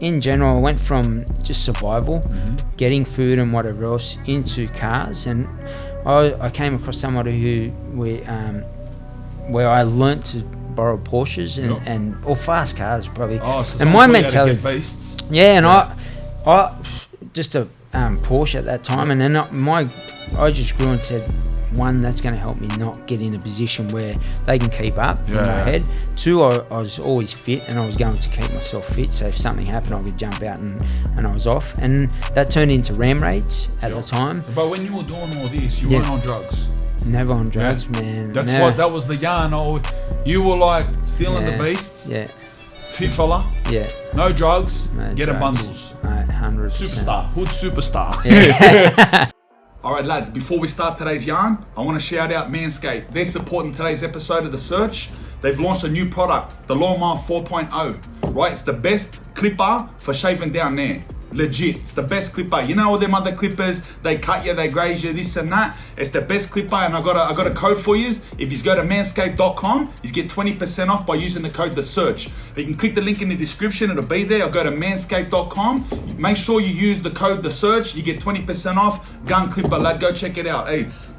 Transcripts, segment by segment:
in general, I went from just survival, getting food and whatever else, into cars, and I came across somebody where I learnt to borrow Porsches or fast cars probably. So and my mentality, beasts. I just a Porsche at that time, and then I just grew and said, one, that's going to help me not get in a position where they can keep up in my head. Two, I was always fit, and I was going to keep myself fit, so if something happened I could jump out and I was off. And that turned into ram raids at the time. But when you were doing all this, you weren't on drugs? Never on drugs, man. That was the yarn. You were like stealing the beasts. Yeah. Fit fella. Yeah. No drugs. No Getting drugs. bundles. 100%. Superstar. Hood superstar. Yeah. Alright lads, before we start today's yarn, I want to shout out Manscaped. They're supporting today's episode of The Search. They've launched a new product, the Lawnmower 4.0. Right, it's the best clipper for shaving down there. Legit, it's the best clipper. You know all them other clippers, they cut you, they graze you, this and that. It's the best clipper, and I got a code for you. If you go to manscaped.com, you get 20% off by using the code TheSearch. You can click the link in the description, it'll be there, or go to manscaped.com. Make sure you use the code TheSearch, you get 20% off. Gun clipper, lad, go check it out. Eats.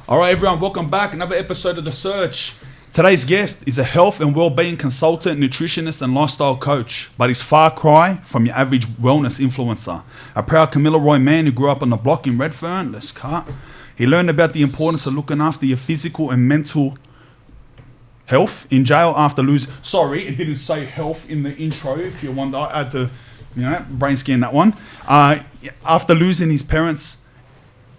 Alright everyone, welcome back. Another episode of The Search. Today's guest is a health and well-being consultant, nutritionist and lifestyle coach, but he's far cry from your average wellness influencer. A proud Kamilaroi man who grew up on the block in Redfern, he learned about the importance of looking after your physical and mental health in jail after losing... Sorry, it didn't say health in the intro, if you wonder. I had to, brain scan that one. After losing his parents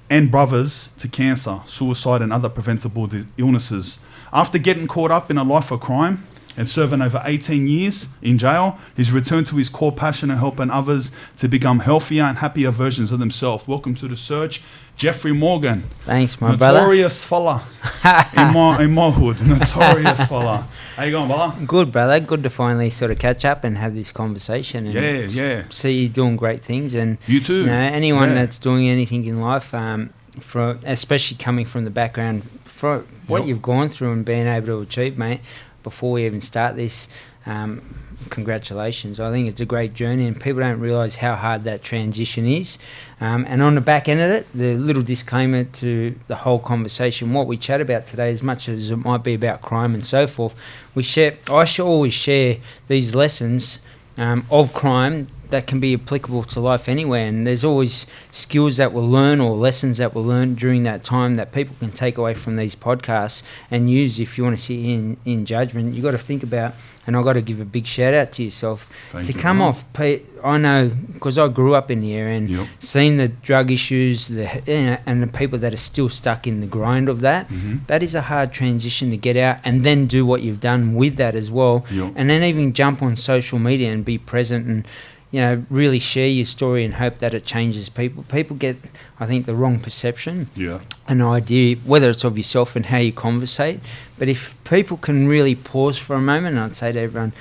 and brothers to cancer, suicide and other preventable illnesses. After getting caught up in a life of crime and serving over 18 years in jail, he's returned to his core passion of helping others to become healthier and happier versions of themselves. Welcome to The Search, Jeffrey Morgan. Thanks, my brother. Notorious fella in my hood. Notorious fella. How you going, brother? Good, brother. Good to finally sort of catch up and have this conversation. And see you doing great things. And you too. Anyone that's doing anything in life, especially coming from the background for what you've gone through and been able to achieve, mate, before we even start this, congratulations. I think it's a great journey, and people don't realise how hard that transition is. And on the back end of it, the little disclaimer to the whole conversation, what we chat about today, as much as it might be about crime and so forth, I should always share these lessons of crime that can be applicable to life anywhere, and there's always skills that we'll learn or lessons that we'll learn during that time that people can take away from these podcasts and use if you want to sit in judgment. You got to think about, and I've got to give a big shout out to yourself I know, because I grew up in the area and seen the drug issues and the people that are still stuck in the grind of that. That is a hard transition to get out and then do what you've done with that as well, and then even jump on social media and be present and really share your story and hope that it changes people. People get, I think, the wrong perception, an idea, whether it's of yourself and how you conversate. But if people can really pause for a moment, and I'd say to everyone,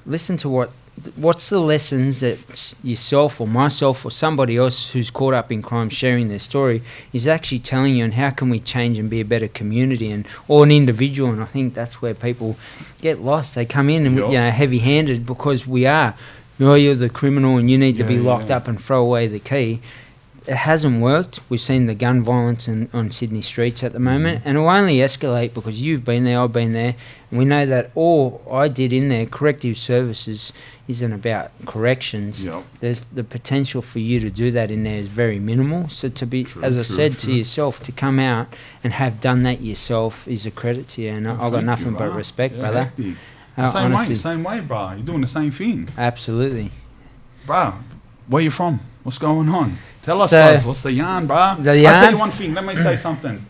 listen to what's the lessons that yourself or myself or somebody else who's caught up in crime sharing their story is actually telling you, and how can we change and be a better community or an individual. And I think that's where people get lost. They come in and heavy-handed because we are. You're the criminal and you need to be locked up and throw away the key. It hasn't worked. We've seen the gun violence on Sydney streets at the moment, and it will only escalate because you've been there, I've been there, and we know that all I did in there, corrective services, isn't about corrections. There's the potential for you to do that in there is very minimal. So to be, as I said to yourself, to come out and have done that yourself is a credit to you, and I've got nothing but respect, brother. Same way, bro. You're doing the same thing. Absolutely. Bro, where you from? What's going on? Tell us, guys, what's the yarn, bro? I'll tell you one thing. Let me say something.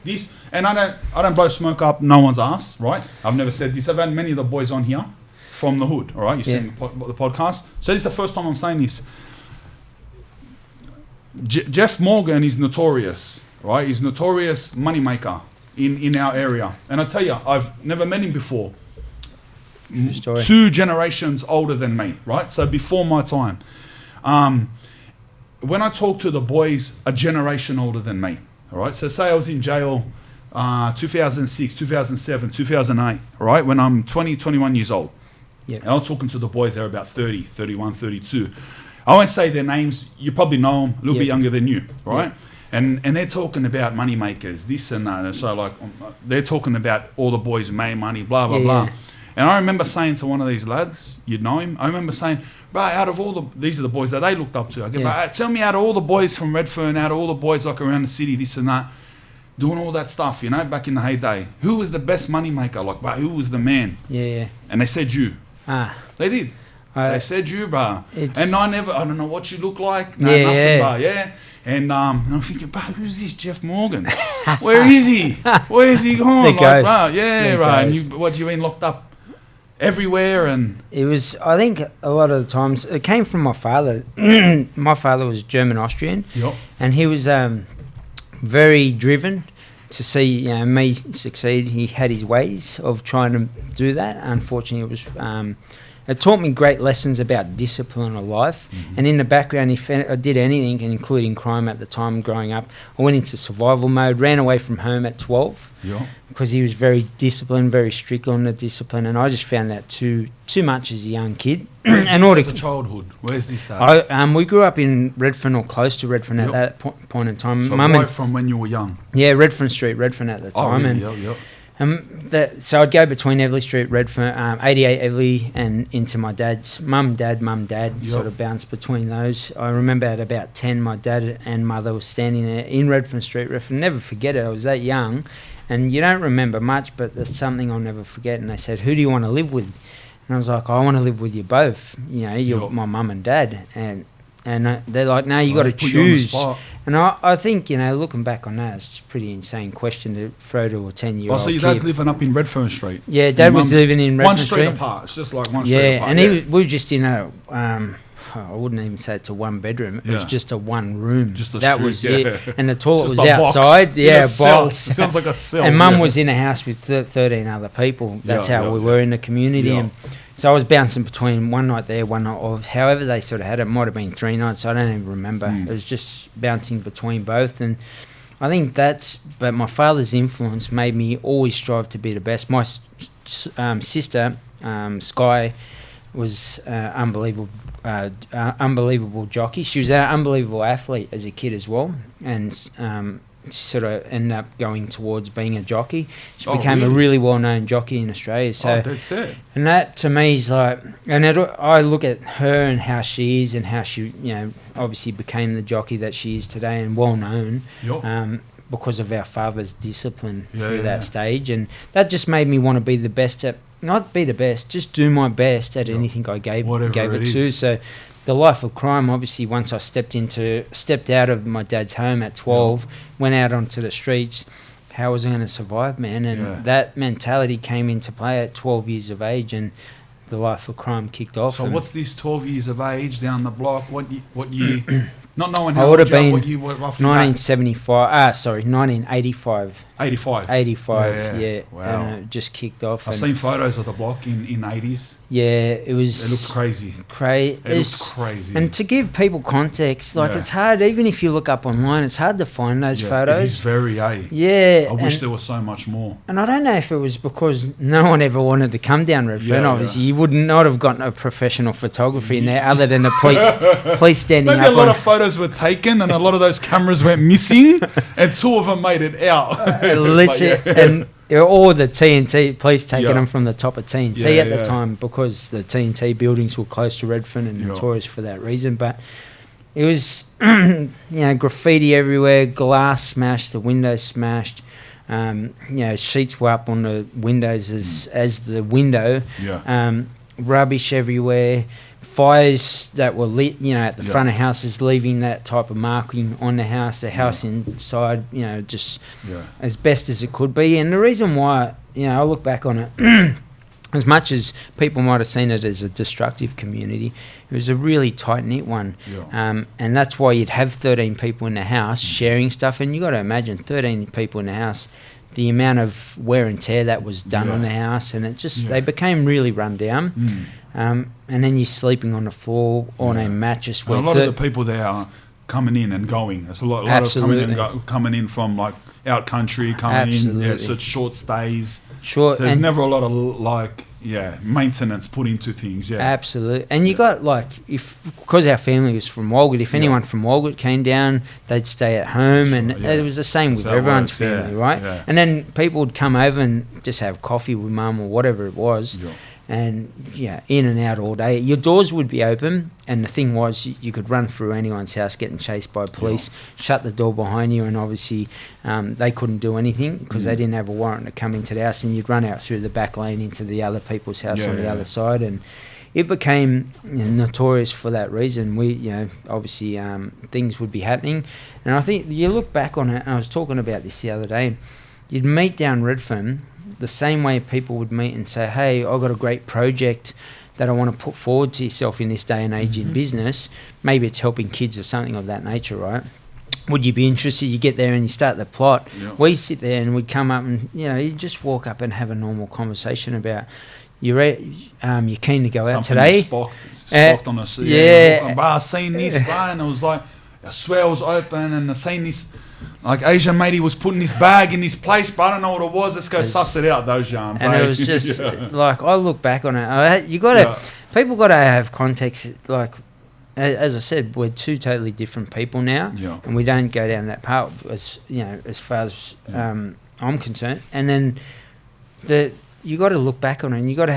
I don't blow smoke up no one's ass, right? I've never said this. I've had many of the boys on here from the hood, all right? You've seen the podcast. So this is the first time I'm saying this. Jeff Morgan is notorious, right? He's notorious moneymaker in our area. And I tell you, I've never met him before. 2 generations older than me, right? So before my time. When I talk to the boys, a generation older than me, all right? So say I was in jail 2006, 2007, 2008, all right? When I'm 20, 21 years old. Yeah. And I'm talking to the boys, they're about 30, 31, 32. I won't say their names, you probably know them, a little bit younger than you, right? And they're talking about money makers, this and that. And so like, they're talking about all the boys who made money, blah, blah, blah. And I remember saying to one of these lads, you'd know him, I remember saying, bro, out of all these are the boys that they looked up to. I go, bro, tell me out of all the boys from Redfern, out of all the boys like around the city, this and that, doing all that stuff, you know, back in the heyday, who was the best money maker? Like, bro, who was the man? Yeah. And they said you. They did. They said you, bro. And I don't know what you look like. No, nothing, bro. Yeah. And I'm thinking, bro, who's this Jeff Morgan? Where is he? Where is he gone? The ghost. Bro, yeah, right. And what do you mean locked up everywhere? And it was, I think, a lot of the times it came from my father. My father was German Austrian, and he was very driven to see me succeed. He had his ways of trying to do that. Unfortunately, it was. It taught me great lessons about discipline of life. And in the background, if I did anything, including crime at the time growing up, I went into survival mode, ran away from home at 12 because he was very disciplined, very strict on the discipline, and I just found that too much as a young kid. Where's this as a childhood? Where's this at? We grew up in Redfern or close to Redfern at that point in time. So right from when you were young? Yeah, Redfern Street, Redfern at the time. So I'd go between Everleigh Street, Redfern, 88 Everleigh, and into my dad's mum, dad, sort of bounced between those. I remember at about 10, my dad and mother were standing there in Redfern Street, Redfern. Never forget it. I was that young, and you don't remember much, but there's something I'll never forget. And they said, "Who do you want to live with?" And I was like, "I want to live with you both. You know, you're my mum and dad." And they're like, "No, you got to choose." And I think, looking back on that, it's a pretty insane question to throw to a 10-year-old so your kid. dad's living up in Redfern Street? Yeah, Dad was living in Redfern Street. One street apart. It's just like one street apart. And we were just in a, I wouldn't even say it's a one-bedroom. It was just a one room. Just a that street, was it. And the toilet just was outside. Box. Yeah, a box. Sounds like a cell. And Mum was in a house with 13 other people. That's how we were in the community. And so I was bouncing between one night there, one night off. However they sort of had it. It might have been 3 nights. I don't even remember. It was just bouncing between both. And I think but my father's influence made me always strive to be the best. My sister, Sky, was unbelievable jockey. She was an unbelievable athlete as a kid as well. And sort of ended up going towards being a jockey. She became a really well-known jockey in Australia. So, that's it. And that to me is like, and I look at her and how she is and how she, obviously became the jockey that she is today and well-known because of our father's discipline through that stage. And that just made me want to be the best at, not be the best, just do my best at anything I gave it to. So the life of crime, obviously, once I stepped out of my dad's home at 12, went out onto the streets, how was I going to survive, man? And that mentality came into play at 12 years of age, and the life of crime kicked off. So what's this 12 years of age down the block? What year? Not knowing how I would have been been 1985. 85, yeah. Wow. And it just kicked off. I've seen photos of the block in 80s. Yeah, it was... It looked crazy. It looked crazy. And to give people context, it's hard, even if you look up online, it's hard to find those photos. It is very, Yeah. I wish there was so much more. And I don't know if it was because no one ever wanted to come down Redfern, obviously. You would not have gotten a professional photography in there other than the police standing up. Maybe a lot of photos were taken and a lot of those cameras went missing and 2 of them made it out. Literally, and all the TNT police taking them from the top of TNT at the time because the TNT buildings were close to Redfern and notorious for that reason. But it was, graffiti everywhere, glass smashed, the windows smashed. Sheets were up on the windows as the window. Rubbish everywhere. Fires that were lit, at the front of houses, leaving that type of marking on the house inside, just as best as it could be. And the reason why, I look back on it, as much as people might have seen it as a destructive community, it was a really tight-knit one. And that's why you'd have 13 people in the house sharing stuff. And you got to imagine 13 people in the house, the amount of wear and tear that was done on the house, and it just they became really run down. And then you're sleeping on the floor on a mattress. Well, a lot of the people there are coming in and going. There's a lot of coming in from out country, coming in. Yeah, so it's short stays. Sure. So there's never a lot of maintenance put into things. Yeah, absolutely. And you got like, because our family was from Walgett, if anyone from Walgett came down, they'd stay at home, and it was the same with everyone's family, right? Yeah. And then people would come over and just have coffee with mum or whatever it was. Yeah. And in and out all day. Your doors would be open, and the thing was, you could run through anyone's house getting chased by police, shut the door behind you, and obviously they couldn't do anything because they didn't have a warrant to come into the house, and you'd run out through the back lane into the other people's house on the other side, and it became notorious for that reason. We, obviously things would be happening, and I think you look back on it, and I was talking about this the other day, you'd meet down Redfern the same way people would meet and say, hey, I've got a great project that I want to put forward to yourself in this day and age in business. Maybe it's helping kids or something of that nature, right? Would you be interested? You get there and you start the plot. Yep. We sit there and we'd come up and, you just walk up and have a normal conversation about, you're keen to go out today? Spocked on us. Yeah. I seen this, and it was like, I swear it was open, and I seen this. Like Asian matey was putting this bag in this place, but I don't know what it was. Let's go suss it out, those yarns. And it was just like, I look back on it. People got to have context. Like, as I said, we're two totally different people now, and we don't go down that path as far as I'm concerned. And then you got to look back on it, and you got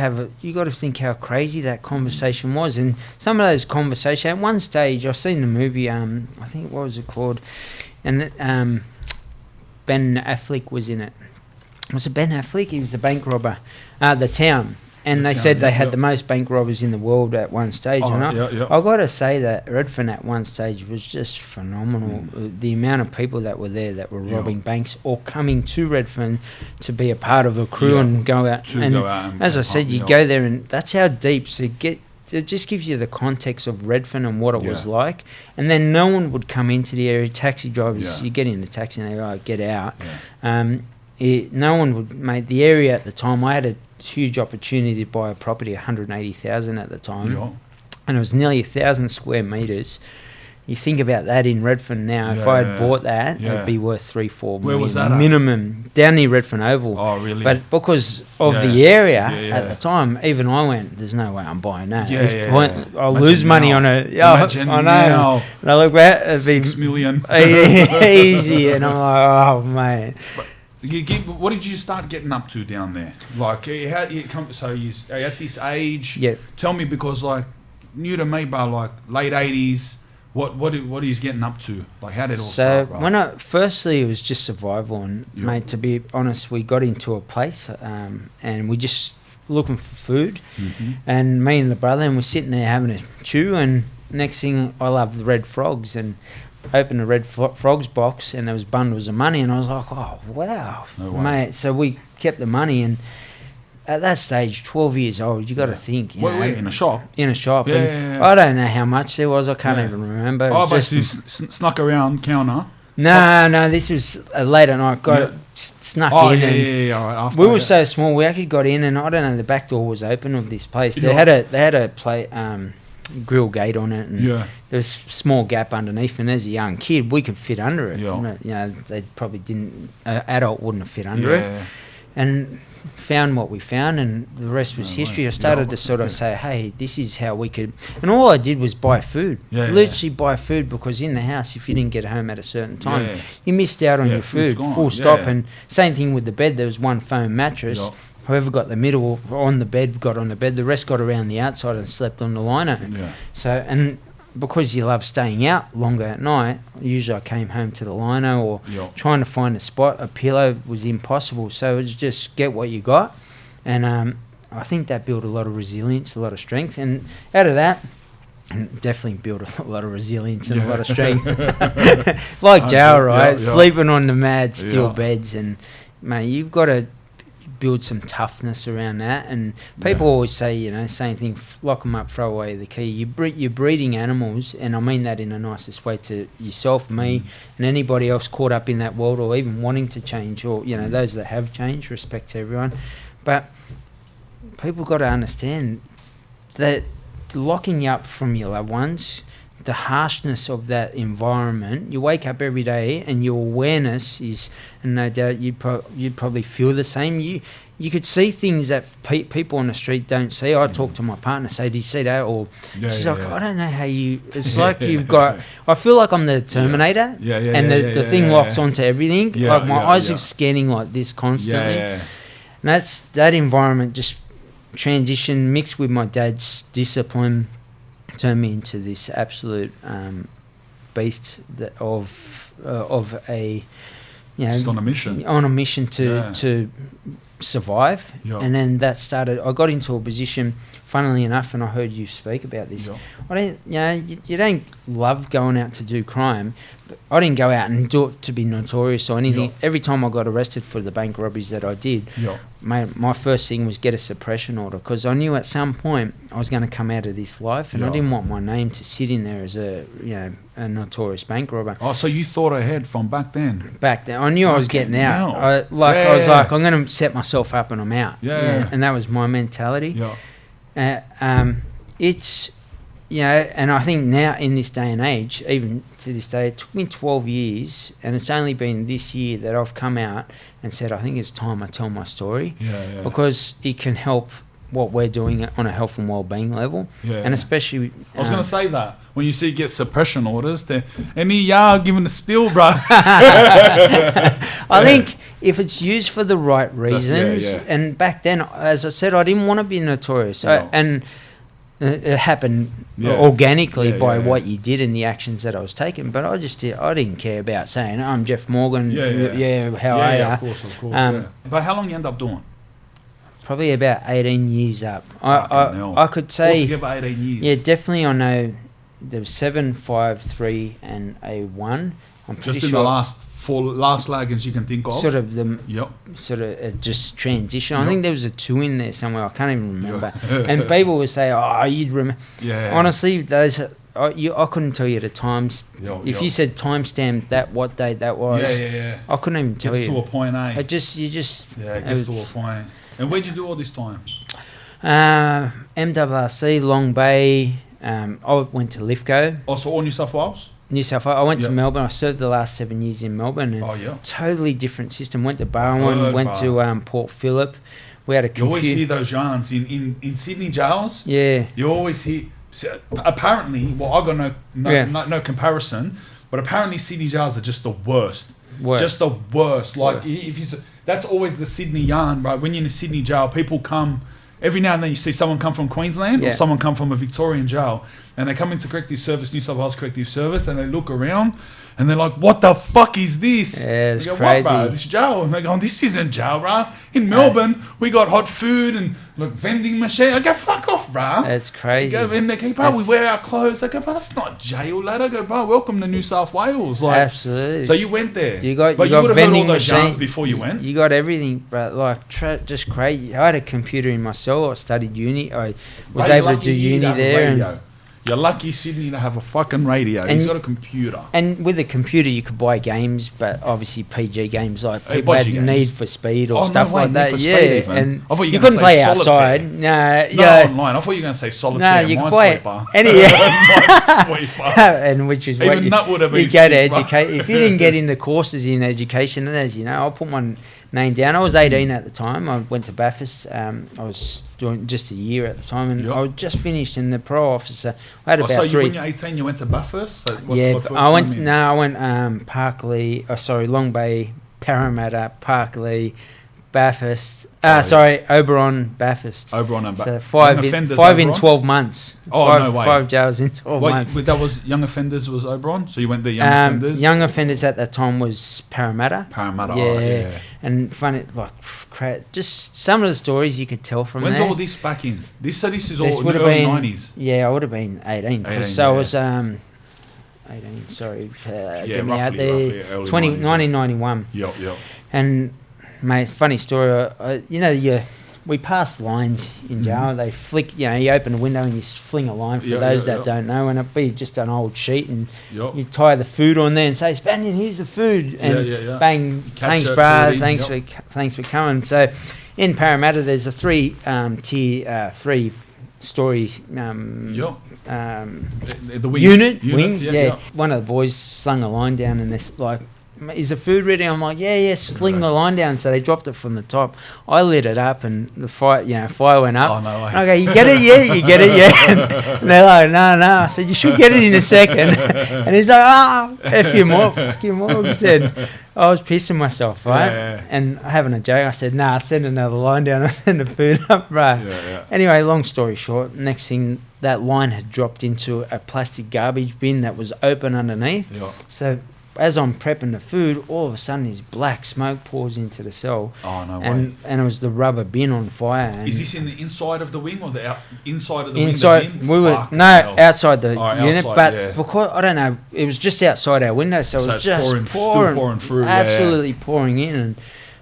to think how crazy that conversation was. And some of those conversations. At one stage, I've seen the movie. I think, what was it called? And Ben Affleck was in it. Was it Ben Affleck? He was the bank robber. The Town. And they said they had the most bank robbers in the world at one stage. I got to say that Redfern at one stage was just phenomenal. The amount of people that were there that were robbing banks or coming to Redfern to be a part of a crew and go out. And as I said, you go there, and that's how deep. So it just gives you the context of Redfern and what it was like. And then no one would come into the area. Taxi drivers, you get in the taxi and they go, get out. No one would make the area at the time. I had a huge opportunity to buy a property, 180,000 at the time. And it was nearly 1,000 square metres. You think about that in Redfern now. If I had bought that, it'd be worth 3-4 million. Where was that minimum? Down near Redfern Oval. Oh, really? But because of the area at the time, even I went, there's no way I'm buying that. I'll lose money on it. Imagine I know. Now. And I look back, it'd be 6 million. easy. And I'm like, oh, man. What did you start getting up to down there? Like, how you come? So you at this age? Yeah. Tell me, because like new to me, but like late 80s. What are you getting up to? Like, how did it all start? So firstly, it was just survival, and mate, to be honest, we got into a place, and we just looking for food, and me and the brother, and we're sitting there having a chew, and next thing, I love the red frogs, and opened the red frogs box, and there was bundles of money, and I was like, oh wow, mate. So we kept the money, and at that stage, 12 years old, you got to think. Wait, in a shop? In a shop. I don't know how much there was. I can't even remember. But you snuck around counter? No, this was late at night. Snuck in. All right. After we were so small, we actually got in, and I don't know, the back door was open of this place. They had a grill gate on it, and there was a small gap underneath, and as a young kid, we could fit under it. They probably didn't, an adult wouldn't have fit under it. And found what we found, and the rest was history. I started to sort of say, hey, this is how we could, and all I did was buy food, literally buy food, because in the house, if you didn't get home at a certain time, you missed out on your food, full stop. And same thing with the bed. There was one foam mattress. Whoever got the middle on the bed got on the bed. The rest got around the outside and slept on the lino. So, and because you love staying out longer at night, usually I came home to the lino, or trying to find a spot. A pillow was impossible, so it was just get what you got. And I think that built a lot of resilience, a lot of strength, and out of that, definitely built a lot of resilience and a lot of strength. Like Joe, right? Sleeping on the mad steel beds, and mate, you've got to build some toughness around that. And people always say, same thing, lock them up, throw away the key. You're breeding animals, and I mean that in the nicest way, to yourself, me, and anybody else caught up in that world, or even wanting to change, or those that have changed. Respect to everyone, but people got to understand that locking you up from your loved ones, the harshness of that environment, you wake up every day and your awareness is, and no doubt you'd probably feel the same, you could see things that people on the street don't see. I talk to my partner, say, "Did you see that?" Or she's like, "I don't know how you." It's like you've got. I feel like I'm the Terminator, and the thing locks onto everything. Like my eyes are scanning like this constantly. And that environment just transition mixed with my dad's discipline turned me into this absolute beast of a. Just on a mission. On a mission to survive. And then that started, I got into a position, funnily enough, and I heard you speak about this. I don't, you don't love going out to do crime, but I didn't go out and do it to be notorious or anything. Every time I got arrested for the bank robberies that I did, my first thing was get a suppression order, because I knew at some point I was going to come out of this life, and I didn't want my name to sit in there as a notorious bank robber. Oh, so you thought ahead from back then? Back then, I knew I was getting out. I was like, I'm going to set myself up and I'm out. And that was my mentality. It's, and I think now in this day and age, even to this day, it took me 12 years, and it's only been this year that I've come out and said, I think it's time I tell my story, because it can help what we're doing on a health and well-being level, and especially. I was going to say that when you see get suppression orders, any giving a spill, bro. I think if it's used for the right reasons, and back then, as I said, I didn't want to be notorious, and it happened organically by what you did and the actions that I was taking. But I didn't care about saying, I'm Jeff Morgan. How are you? Of course. But how long you end up doing? Probably about 18 years up. I could say altogether 18 years. Yeah, definitely. I know there was 7, 5, 3, and a 1. I'm pretty just in sure the last lagons you can think of. Sort of just transition. I think there was a 2 in there somewhere. I can't even remember. And people would say, "Oh, you'd remember." Honestly, those. I couldn't tell you the times. If you said timestamp that, what date that was, I couldn't even tell you. Gets to a point, eh? It gets to a point. And where'd you do all this time? MWRC, Long Bay. I went to Lithgow. Oh, so all New South Wales? New South Wales. I went to Melbourne. I served the last 7 years in Melbourne. And totally different system. Went to Barwon. Went to Port Phillip. We had a computer. You always hear those yarns in Sydney jails. Yeah. You always hear. So apparently, well, I got no comparison, but apparently Sydney jails are just the worst. Just the worst. Like if you. That's always the Sydney yarn, right? When you're in a Sydney jail, people come, every now and then you see someone come from Queensland or someone come from a Victorian jail, and they come into corrective service, New South Wales corrective service, and they look around and they're like, what the fuck is this? Yeah, it's go, crazy. What, bro? This jail? And they go, this isn't jail, bro. In Melbourne, we got hot food and vending machine. I go, fuck off, bro. That's crazy. And they go, bro, we wear our clothes. I go, bro, that's not jail, lad. I go, bro, welcome to New South Wales. Like, absolutely. So you went there. You would have heard all those yarns before you went. You got everything, bro. Just crazy. I had a computer in my cell. I studied uni. I was able to do uni there. You're lucky Sydney to have a fucking radio. He's got a computer. And with a computer, you could buy games, but obviously PG games like people had Need for Speed or stuff like that. And I thought you couldn't play outside. Online. I thought you were going to say Solitaire. No, you could play and which is even that would have been you go to educate. If you didn't get in the courses in education, and as you know, I'll put my name down. I was 18 at the time. I went to Bathurst. I was doing just a year at the time, and I was just finished in the pro officer. I had about so 3. When you're 18, you went to Bathurst? So I went Parkley, Long Bay, Parramatta, Parkley, Bathurst. Oberon, Bathurst. Oberon and So Bathurst. 5 in 12 months. No way. 5 jails in 12 months. That was young offenders was Oberon? So you went there young offenders? Young offenders at that time was Parramatta. Yeah. And funny, just some of the stories you could tell from When's there. all this back in? This is all in the early 90s. Yeah, I would have been 18. So I was 18, sorry. Get me out there. 1991. Yep. And mate, funny story. We pass lines in jail. They flick. You open a window and you fling a line. For those that don't know, and it'd be just an old sheet, and you tie the food on there and say, "Spanian, here's the food." And bang, thanks, brah. Thanks for coming. So, in Parramatta, there's a 3 story the wing. One of the boys slung a line down, and this is the food ready? I'm like, yeah, sling the line down. So they dropped it from the top. I lit it up, and the fire went up. Oh, no way. And I go, you get it yet? You get it yet? And they're like, no. I said, you should get it in a second. And he's like, F you more, fuck you more. He said, I was pissing myself, right? Yeah. And having a joke, I said, nah, send another line down. I send the food up, right? Yeah. Anyway, long story short, next thing, that line had dropped into a plastic garbage bin that was open underneath. Yeah. So as I'm prepping the food, all of a sudden this black smoke pours into the cell. Oh, no way. And it was the rubber bin on fire. And Is this in the inside of the wing or the inside of the inside, wing? The bin? we were Fucking hell. outside the Oh, unit, outside, but yeah. because I don't know, it was just outside our window, so it was it's just still pouring through. absolutely pouring in, and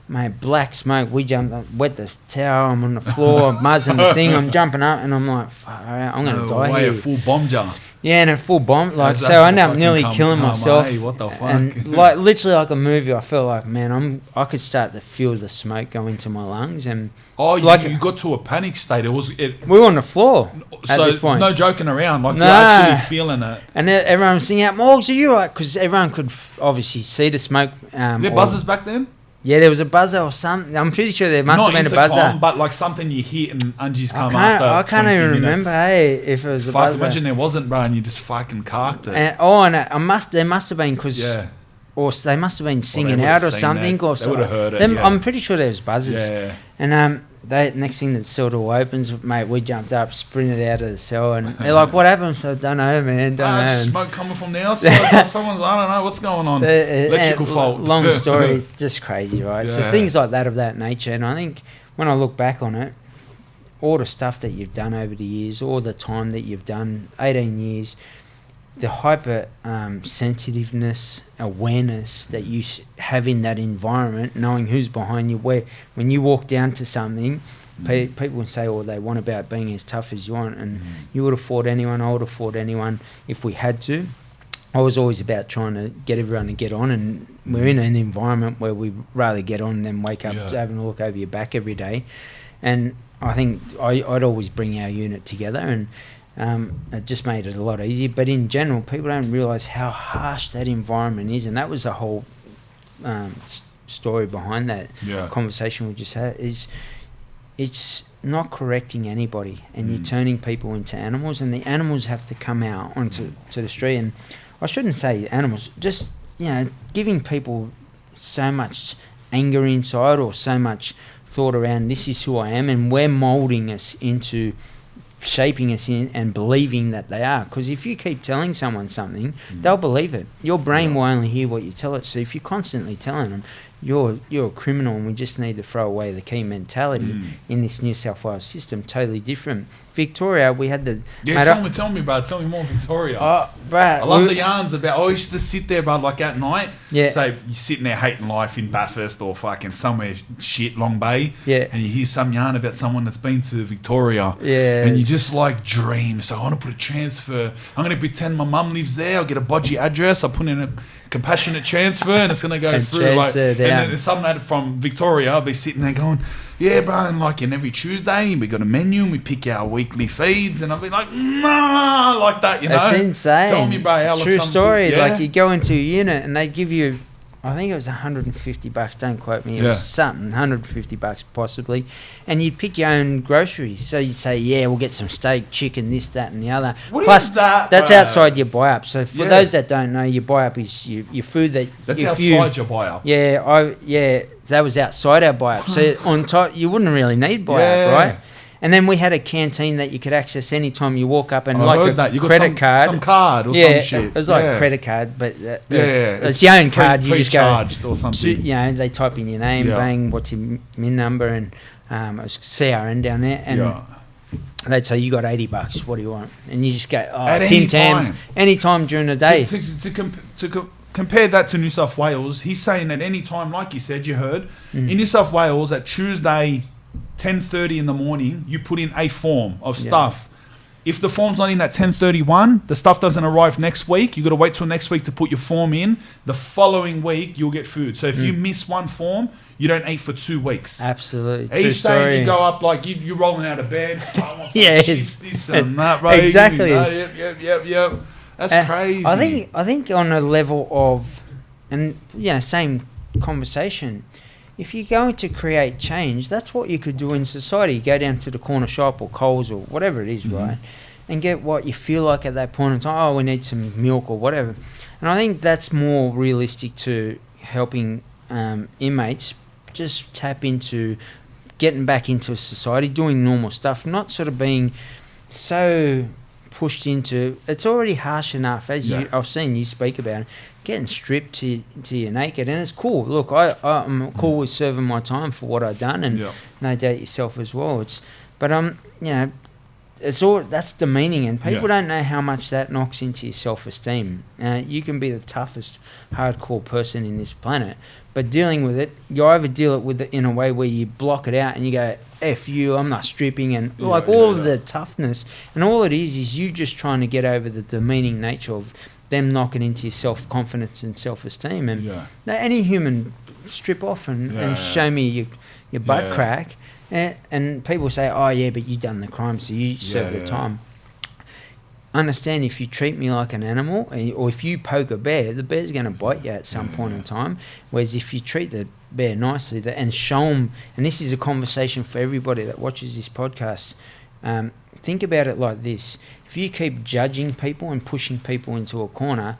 mate, black smoke. We jumped up, wet the towel. I'm on the floor, I'm muzzing the thing. I'm jumping up, and I'm like, fuck, I'm gonna die way, here. a full bomb jar. Yeah, and a full bomb, like, How's so that I ended up fucking nearly come killing myself. hey, what the fuck? And like literally like a movie, I felt like, man, I could start to feel the smoke go into my lungs, and Oh, like you got to a panic state. We we were on the floor at this point. No joking around. Like No. you're actually feeling it. And then everyone was singing out, Morgs, are you right? Because everyone could obviously see the smoke. There or- buzzers back then? Yeah, there was a buzzer or something. I'm pretty sure there must Not have been intercom, a buzzer. but like something you hit and ungies come I after. can't 20 even minutes. remember, hey, if it was a Fuck, buzzer. imagine there wasn't, bro, and you just fucking carked it. And there must have been because, Yeah. or they must have been singing would've out or seen something, that. or They would've heard it, Them, yeah. I'm pretty sure there was buzzers. Yeah. And next thing the cell door opens, mate, we jumped up, sprinted out of the cell, and they're like, "What happened?" So I don't know, man, don't know. Just smoke coming from the outside. Someone's, I don't know what's going on. Electrical fault. Long story, it's just crazy, right? So Yeah. things like that of that nature, and I think when I look back on it, all the stuff that you've done over the years, all the time that you've done, 18 years, the hyper sensitiveness, awareness that you have in that environment, knowing who's behind you, where when you walk down to something, people will say all they want about being as tough as you want, and you would have fought anyone, I would have fought anyone if we had to. I was always about trying to get everyone to get on, and we're in an environment where we'd rather get on than wake up having to look over your back every day. And I think I'd always bring our unit together, and it just made it a lot easier. But in general, people don't realise how harsh that environment is, and that was the whole story behind that conversation we just had. It's not correcting anybody, and you're turning people into animals, and the animals have to come out onto the street. And I shouldn't say animals, just giving people so much anger inside, or so much thought around this is who I am, and we're moulding us into shaping us in and believing that they are. Because if you keep telling someone something, they'll believe it. Your brain will only hear what you tell it. So if you're constantly telling them you're a criminal and we just need to throw away the key mentality in this New South Wales system, totally different. Victoria, we had the... Tell me, bro. Tell me more, Victoria. Bro, I love the yarns about... I used to sit there, bro, like at night. Yeah. Say, you're sitting there hating life in Bathurst or fucking somewhere shit, Long Bay. Yeah. And you hear some yarn about someone that's been to Victoria. Yeah. And you just like dream. So I want to put a transfer. I'm going to pretend my mum lives there. I'll get a bodgy address. I'll put in a compassionate transfer and it's going to go And through. Like, transfer and down. then there's someone from Victoria. I'll be sitting there going... Yeah, bro, and like in every Tuesday we got a menu and we pick our weekly feeds and I'll be like, nah, like that, you know. That's insane. Tell me, bro, how True story. Yeah? Like you go into a unit and they give you, I think it was $150. Don't quote me. It was something $150 possibly, and you'd pick your own groceries. So you'd say, yeah, we'll get some steak, chicken, this, that, and the other. What Plus, is that? that's bro? outside your buy up. So for those that don't know, your buy up is your food that That's if outside your buy up. Yeah, that was outside our buy up. So on top, you wouldn't really need buy up, right? And then we had a canteen that you could access anytime you walk up, and I like heard a that. You got credit card. some card or some shit. It was like a credit card, but it's it's your own card. You just go, pre-charged or something. they type in your name, bang, what's your MIN number, and it was CRN down there, and they'd say you got $80. What do you want? And you just go, At Tim any Tams, time. anytime during the day. Compare that to New South Wales, he's saying at any time, like you said, you heard, in New South Wales at Tuesday, 10:30 in the morning, you put in a form of stuff. If the form's not in at 10:31, the stuff doesn't arrive next week. You got to wait till next week to put your form in. The following week, you'll get food. So if you miss one form, you don't eat for 2 weeks. Absolutely. He's saying you go up like you're rolling out of bed. I want some Yes. chips, this and that, right? Exactly. Yep. That's crazy. I think on a level of, And same conversation. If you're going to create change, that's what you could do in society. Go down to the corner shop or Coles or whatever it is, right? And get what you feel like at that point in time. Oh, we need some milk or whatever. And I think that's more realistic to helping inmates just tap into getting back into society, doing normal stuff, not sort of being so pushed into. It's already harsh enough, as I've seen you speak about it, getting stripped to you naked, and it's cool. Look, I'm cool with serving my time for what I've done, and no doubt yourself as well. It's all that's demeaning, and people don't know how much that knocks into your self-esteem. You can be the toughest, hardcore person in this planet, but dealing with it, you either deal it with it in a way where you block it out and you go, F you, I'm not stripping, and of the toughness, and all it is you just trying to get over the demeaning nature of them knocking into your self-confidence and self-esteem. And any human, strip off and show me your butt crack. And people say, oh yeah, but you done the crime, so you serve the time. Understand, if you treat me like an animal, or if you poke a bear, the bear's going to bite you at some point in time. Whereas if you treat the bear nicely and show them, and this is a conversation for everybody that watches this podcast, think about it like this. If you keep judging people and pushing people into a corner,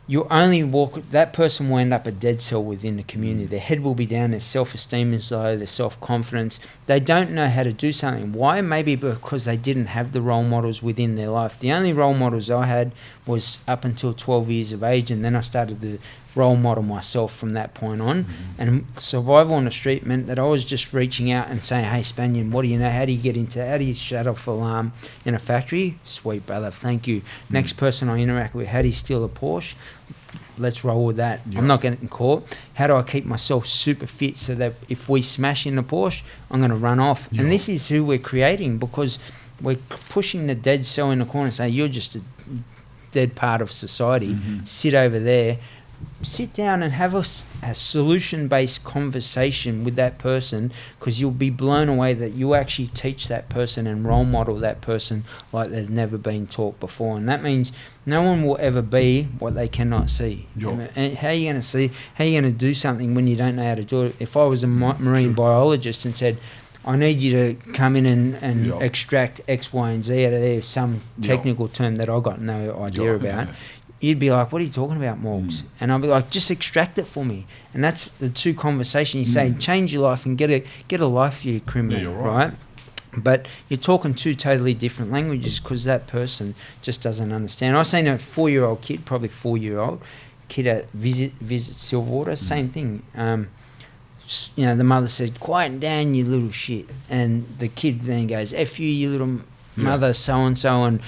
that person will end up a dead cell within the community. Their head will be down, their self-esteem is low, their self-confidence. They don't know how to do something. Why? Maybe because they didn't have the role models within their life. The only role models I had was up until 12 years of age, and then I started to role model myself from that point on. And survival on the street meant that I was just reaching out and saying, hey, Spanian, what do you know? How do you shut off alarm in a factory? Sweet, brother, thank you. Next person I interact with, how do you steal a Porsche? Let's roll with that. I'm not getting caught. How do I keep myself super fit so that if we smash in the Porsche, I'm going to run off? And this is who we're creating, because we're pushing the dead cell in the corner and say, you're just a dead part of society. Sit over there. Sit down and have a solution-based conversation with that person, because you'll be blown away that you actually teach that person and role model that person like they've never been taught before. And that means no one will ever be what they cannot see. And how are you going to see? How are you going to do something when you don't know how to do it? If I was a marine biologist and said, I need you to come in and extract X, Y, and Z out of there, some technical term that I got no idea about, you'd be like, what are you talking about, Morgs? And I'll be like, just extract it for me. And that's the two conversations. You say, change your life and get a life for your criminal, right? But you're talking two totally different languages, because that person just doesn't understand. I've seen a 4-year-old kid, probably 4-year-old kid at visit Silverwater, same thing. The mother said, quiet down, you little shit. And the kid then goes, F you little mother, so-and-so, and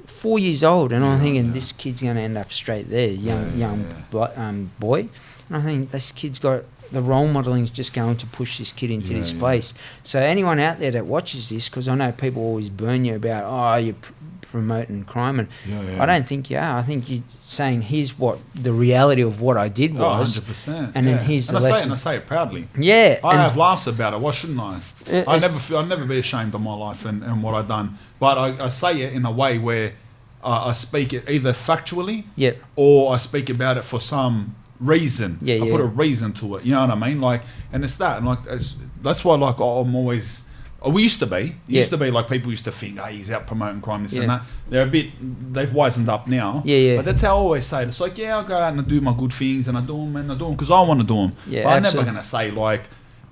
4 years old, and I'm thinking this kid's going to end up straight there, young boy. And I think this kid's got the role modelling is just going to push this kid into this place. So anyone out there that watches this, because I know people always burn you about, you're promoting crime, and I don't think you are. I think you're saying, here's what the reality of what I did was. 100%. And then here's the lesson. I say it proudly. Yeah. I have laughs about it. Why shouldn't I? I'll never be ashamed of my life and what I've done. But I say it in a way where I speak it either factually or I speak about it for some reason. I put a reason to it. You know what I mean? Like, and it's that. And like, that's why, like, I'm always... we used to be. Used to be like, people used to think, he's out promoting crime, this and that. They've wisened up now. But that's how I always say it. It's like, I'll go out and I do my good things, and I do them because I want to do them. But I'm never going to say, like,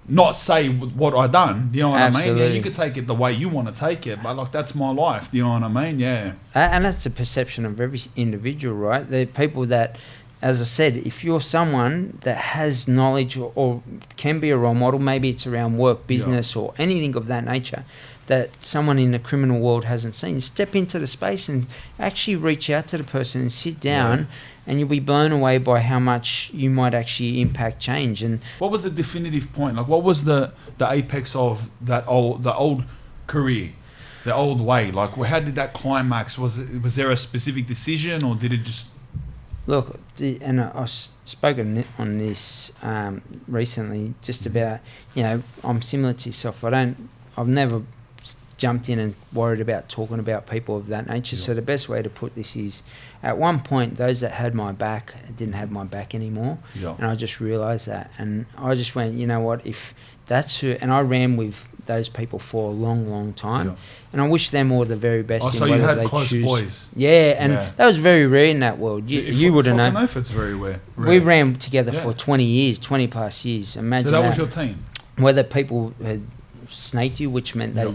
not say what I done, you know what I mean? Yeah, you could take it the way you want to take it, but like, that's my life, you know what I mean? Yeah. And that's the perception of every individual, right? The people that, as I said, if you're someone that has knowledge or can be a role model, maybe it's around work, business, or anything of that nature, that someone in the criminal world hasn't seen, step into the space and actually reach out to the person and sit down, and you'll be blown away by how much you might actually impact change. And what was the definitive point? Like, what was the apex of the old career, the old way? Like, how did that climax? Was there a specific decision, or did it just... Look, and I've spoken on this jumped in and worried about talking about people of that nature. So the best way to put this is, at one point, those that had my back didn't have my back anymore. And I just realised that. And I just went, you know what, if that's who... And I ran with those people for a long, long time. And I wish them all the very best. So you had close boys. Yeah, and that was very rare in that world. You wouldn't know. I don't know if it's very rare. We ran together for 20 years, 20 plus years. Imagine that was your team? Whether people had snaked you, which meant they,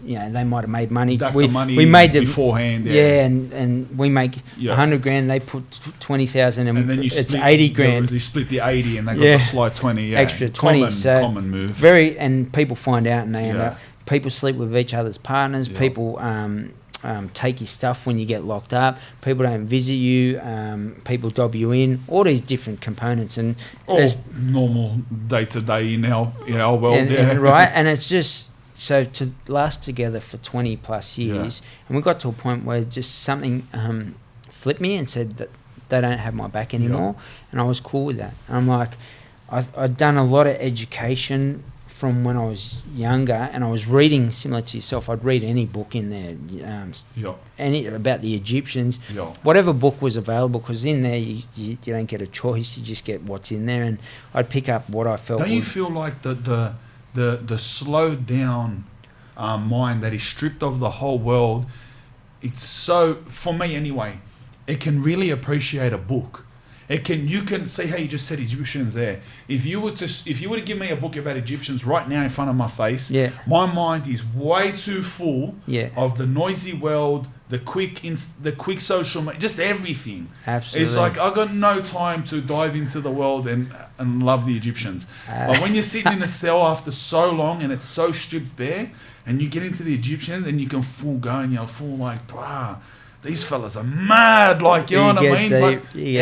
they might have made money. We made them beforehand. And we make 100 grand. They put 20,000, and then it's 80 grand. You split the 80, and they got the slight 20. Extra 20. Common move. And people find out, and they end up. People sleep with each other's partners. People take your stuff when you get locked up. People don't visit you. People dob you in. All these different components, and there's normal day to day in our world. Right, and it's just so to last together for 20 plus years, and we got to a point where just something flipped me and said that they don't have my back anymore, and I was cool with that. And I'm like, I'd done a lot of education from when I was younger, and I was reading, similar to yourself, I'd read any book in there, any about the Egyptians, whatever book was available, because in there you don't get a choice, you just get what's in there, and I'd pick up what I felt. Don't you feel like the slowed down mind that is stripped of the whole world? It's so, for me anyway, it can really appreciate a book. You can see how you just said Egyptians there. If you were to give me a book about Egyptians right now in front of my face, my mind is way too full of the noisy world, the quick social media, just everything. Absolutely. It's like I got no time to dive into the world and love the Egyptians. But when you're sitting in a cell after so long and it's so stripped bare, and you get into the Egyptians and you can full go and you're full like, bruh, these fellas are mad, like, you know what I mean? But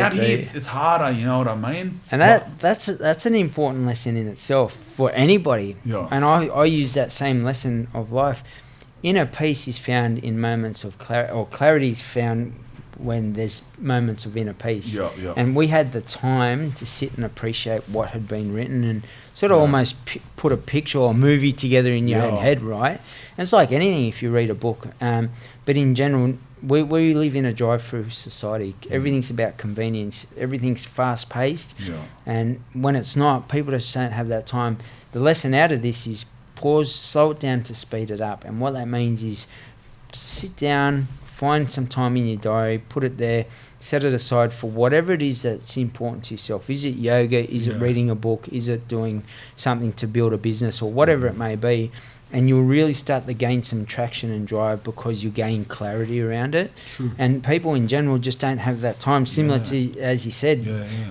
out here, it's harder, you know what I mean? And that's an important lesson in itself for anybody. And I use that same lesson of life. Inner peace is found in moments of clarity, or clarity is found when there's moments of inner peace. And we had the time to sit and appreciate what had been written and sort of almost put a picture or a movie together in your own head, right? And it's like anything if you read a book. But in general, we live in a drive-through society. Everything's about convenience. Everything's fast-paced. And when it's not, people just don't have that time. The lesson out of this is pause, slow it down to speed it up. And what that means is sit down, find some time in your diary, put it there, set it aside for whatever it is that's important to yourself. Is it yoga? Is it reading a book? Is it doing something to build a business or whatever it may be? And you'll really start to gain some traction and drive because you gain clarity around it. True. And people in general just don't have that time. Similar to, as you said,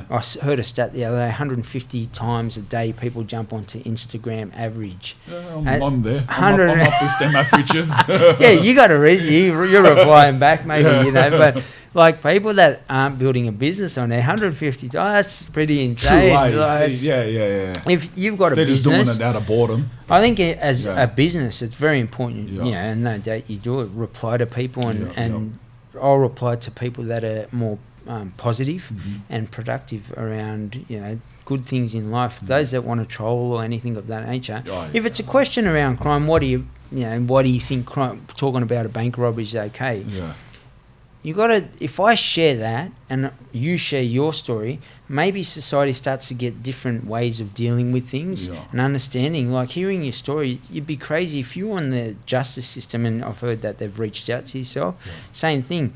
I heard a stat the other day, 150 times a day people jump onto Instagram average. I'm there. I'm up with them averages. You got to read. You're replying back, maybe, but like people that aren't building a business on there, 150 times, that's pretty insane. If you've got they're a business, just doing it out of boredom. I think as a business, it's very important, and no doubt you do it. Reply to people, and I'll reply to people that are more positive and productive around, good things in life. Those that want to troll or anything of that nature. If it's a question around crime, what do you think crime, talking about a bank robbery is okay? You gotta. If I share that and you share your story, maybe society starts to get different ways of dealing with things and understanding. Like hearing your story, you'd be crazy if you were on the justice system, and I've heard that they've reached out to yourself. Same thing.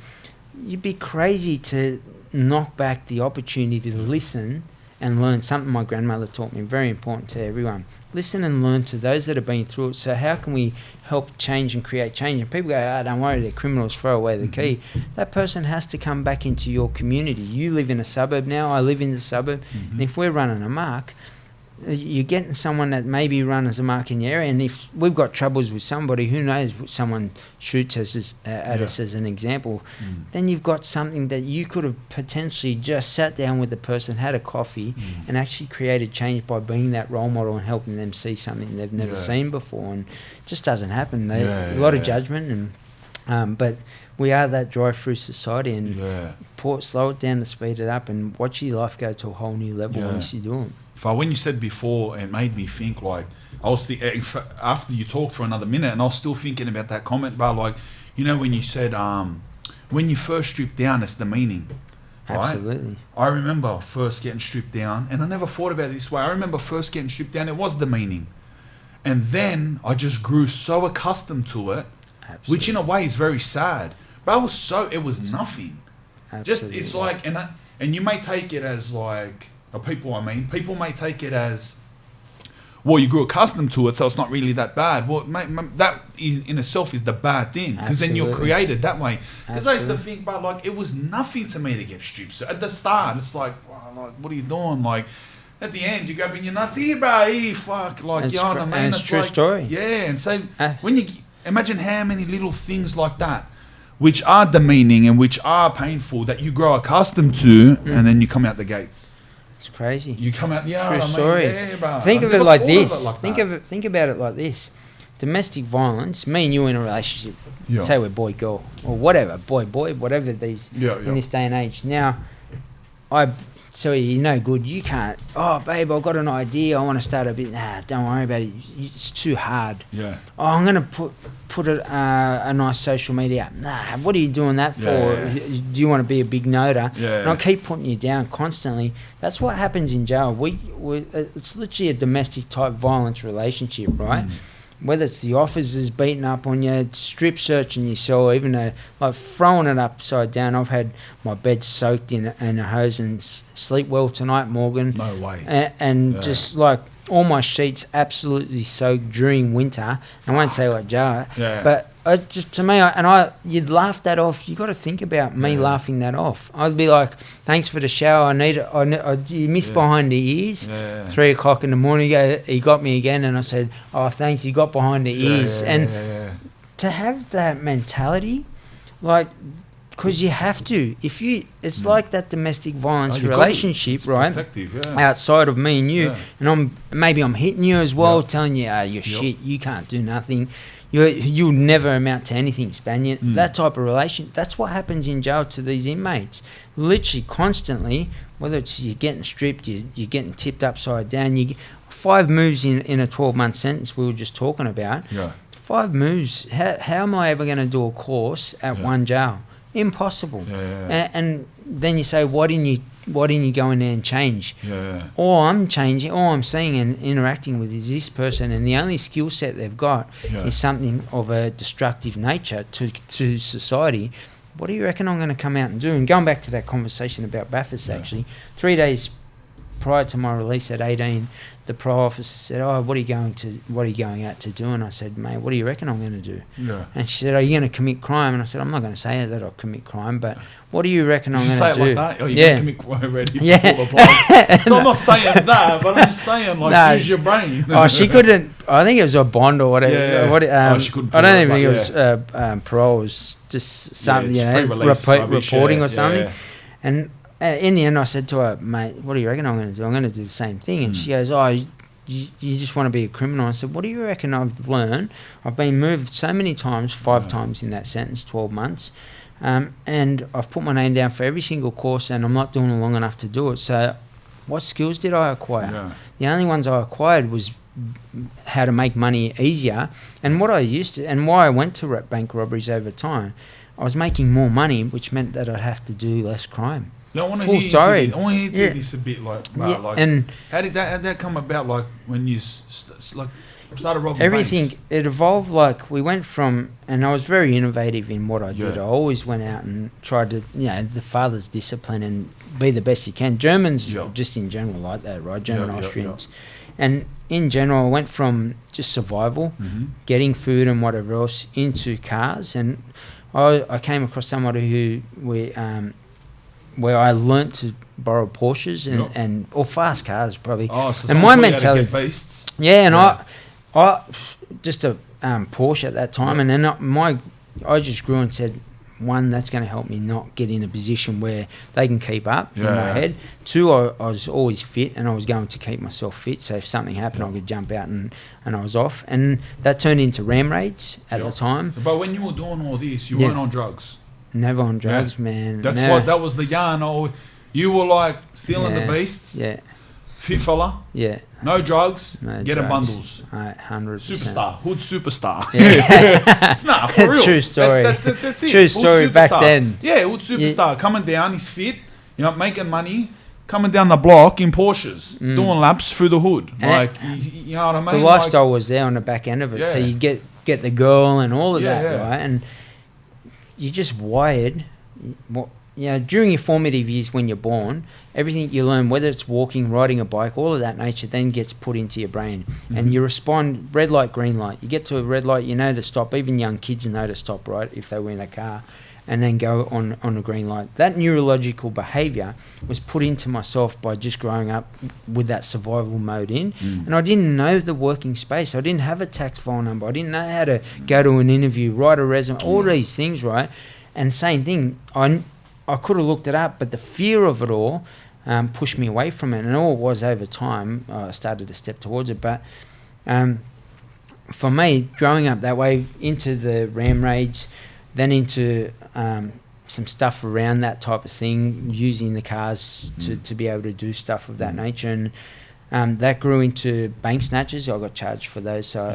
You'd be crazy to knock back the opportunity to listen and learn. Something my grandmother taught me, very important to everyone. Listen and learn to those that have been through it. So how can we help change and create change? And people go, don't worry, they're criminals, throw away the key. That person has to come back into your community. You live in a suburb now, I live in a suburb. And if we're running amok, you're getting someone that maybe runs amok in your area. And if we've got troubles with somebody, who knows, someone shoots us at us as an example, then you've got something that you could have potentially just sat down with the person, had a coffee, and actually created change by being that role model and helping them see something they've never seen before. And it just doesn't happen. A lot of judgment, and but we are that drive-through society, and slow it down to speed it up and watch your life go to a whole new level once you do it. When you said before, it made me think, like, I was after you talked for another minute, and I was still thinking about that comment, but like, you know, when you said, when you first strip down, it's the meaning. Right? Absolutely. I remember first getting stripped down, and I never thought about it this way. I remember first getting stripped down, it was the meaning. And then I just grew so accustomed to it, which in a way is very sad. But it was nothing. Absolutely. Just, it's like, and you may take it as like, people may take it as, well, you grew accustomed to it, so it's not really that bad. Well, that in itself is the bad thing, because then you're created that way. Because I used to think, but like, it was nothing to me to get stripped. So at the start, it's like, wow, like, what are you doing? Like, at the end, you're grabbing your nuts, here, bro, here, fuck, like, you know what I mean? And it's true story. Yeah, and so when you imagine how many little things like that, which are demeaning and which are painful, that you grow accustomed to, and then you come out the gates. It's crazy. You come out the true story. Yeah, bro. Think of it like this. Think about it like this. Domestic violence. Me and you in a relationship. Yeah. Say we're boy girl or whatever, boy whatever these in this day and age. Now, so you're no good. You can't. Oh, babe, I've got an idea. I want to start a bit. Nah, don't worry about it. It's too hard. Yeah. Oh, I'm gonna put a nice social media up. Nah, what are you doing that for? Yeah. Do you want to be a big noter? Yeah. And I keep putting you down constantly. That's what happens in jail. It's literally a domestic type violence relationship, right? Whether it's the officers beating up on you, strip searching your cell, even though, like, throwing it upside down. I've had my bed soaked in a hose and sleep well tonight, Morgan. No way. And just like all my sheets absolutely soaked during winter. I won't say like jail, but you'd laugh that off. You got to think about me laughing that off. I'd be like, thanks for the shower. You missed behind the ears. 3 o'clock in the morning, he got me again, and I said, oh, thanks, you got behind the ears. To have that mentality, like, because you have to. It's like that domestic violence relationship, right? Outside of me and you, and maybe I'm hitting you as well, telling you, you're shit, you can't do nothing. You'll never amount to anything, Spanian. That type of relation, that's what happens in jail to these inmates. Literally, constantly, whether it's you're getting stripped, you're getting tipped upside down. 5 moves in a 12-month sentence we were just talking about. 5 moves. How am I ever going to do a course at one jail? Impossible. And then you say, why didn't you go in there and change? All I'm changing, all I'm seeing and interacting with is this person, and the only skill set they've got is something of a destructive nature to society. What do you reckon I'm going to come out and do? And going back to that conversation about Bathurst, actually, 3 days prior to my release at 18, the parole officer said, oh, what are you going out to do? And I said, mate, what do you reckon I'm going to do? And she said, are you going to commit crime? And I said, I'm not going to say that I'll commit crime, but what do you reckon I'm going to do? You say it like that? Oh, you're going to commit crime already before the bond. So I'm not saying that, but I'm just saying, like, use your brain. She couldn't, I think it was a bond or whatever. She couldn't I don't even think it was parole. It was just something, reporting or something. And in the end, I said to her, mate, what do you reckon I'm going to do? I'm going to do the same thing. And she goes, oh, you just want to be a criminal. I said, what do you reckon I've learned? I've been moved so many times, 5 times in that sentence, 12 months. And I've put my name down for every single course, and I'm not doing it long enough to do it. So what skills did I acquire? The only ones I acquired was how to make money easier. And what I used to, and why I went to bank robberies over time, I was making more money, which meant that I'd have to do less crime. I want to hear you into this a bit, like, and how did that come about? Like, when you started robbing everything, banks? it evolved. Like, we went from, and I was very innovative in what I did. I always went out and tried to, the father's discipline and be the best you can. Germans, just in general, like that, right? German, Austrians, and in general, I went from just survival, getting food and whatever else, into cars, and I came across somebody where I learnt to borrow Porsches or fast cars probably. So and my mentality, beasts. I just a Porsche at that time, and then I just grew and said, 1, that's going to help me not get in a position where they can keep up in my head. 2, I was always fit, and I was going to keep myself fit, so if something happened, I could jump out and I was off. And that turned into ram raids at the time. But when you were doing all this, you weren't on drugs. Never on drugs, man. That was the yarn. You were like stealing the beasts. fit fella, Yeah. no drugs, No get drugs. a bundles. 100%. Superstar, hood superstar. Yeah. Nah, for real. True story. That's it. True Hood story back superstar. then. Yeah, hood superstar. Coming down, he's fit, making money, coming down the block in Porsches, doing laps through the hood. And You know what I mean? The lifestyle was there on the back end of it. So Yeah. you get the girl and all of Yeah, that, yeah. right? And you're just wired. During your formative years when you're born, everything you learn, whether it's walking, riding a bike, all of that nature then gets put into your brain. And you respond, red light, green light. You get to a red light, you know to stop. Even young kids know to stop, right, if they were in a car, and then go on a green light. That neurological behaviour was put into myself by just growing up with that survival mode in. And I didn't know the working space. I didn't have a tax file number. I didn't know how to go to an interview, write a resume, all these things, right? And same thing, I could have looked it up, but the fear of it all pushed me away from it. And all it was over time, I started to step towards it. But for me, growing up that way, into the ram raids, then into some stuff around that type of thing, using the cars to be able to do stuff of that nature. And that grew into bank snatches. I got charged for those, so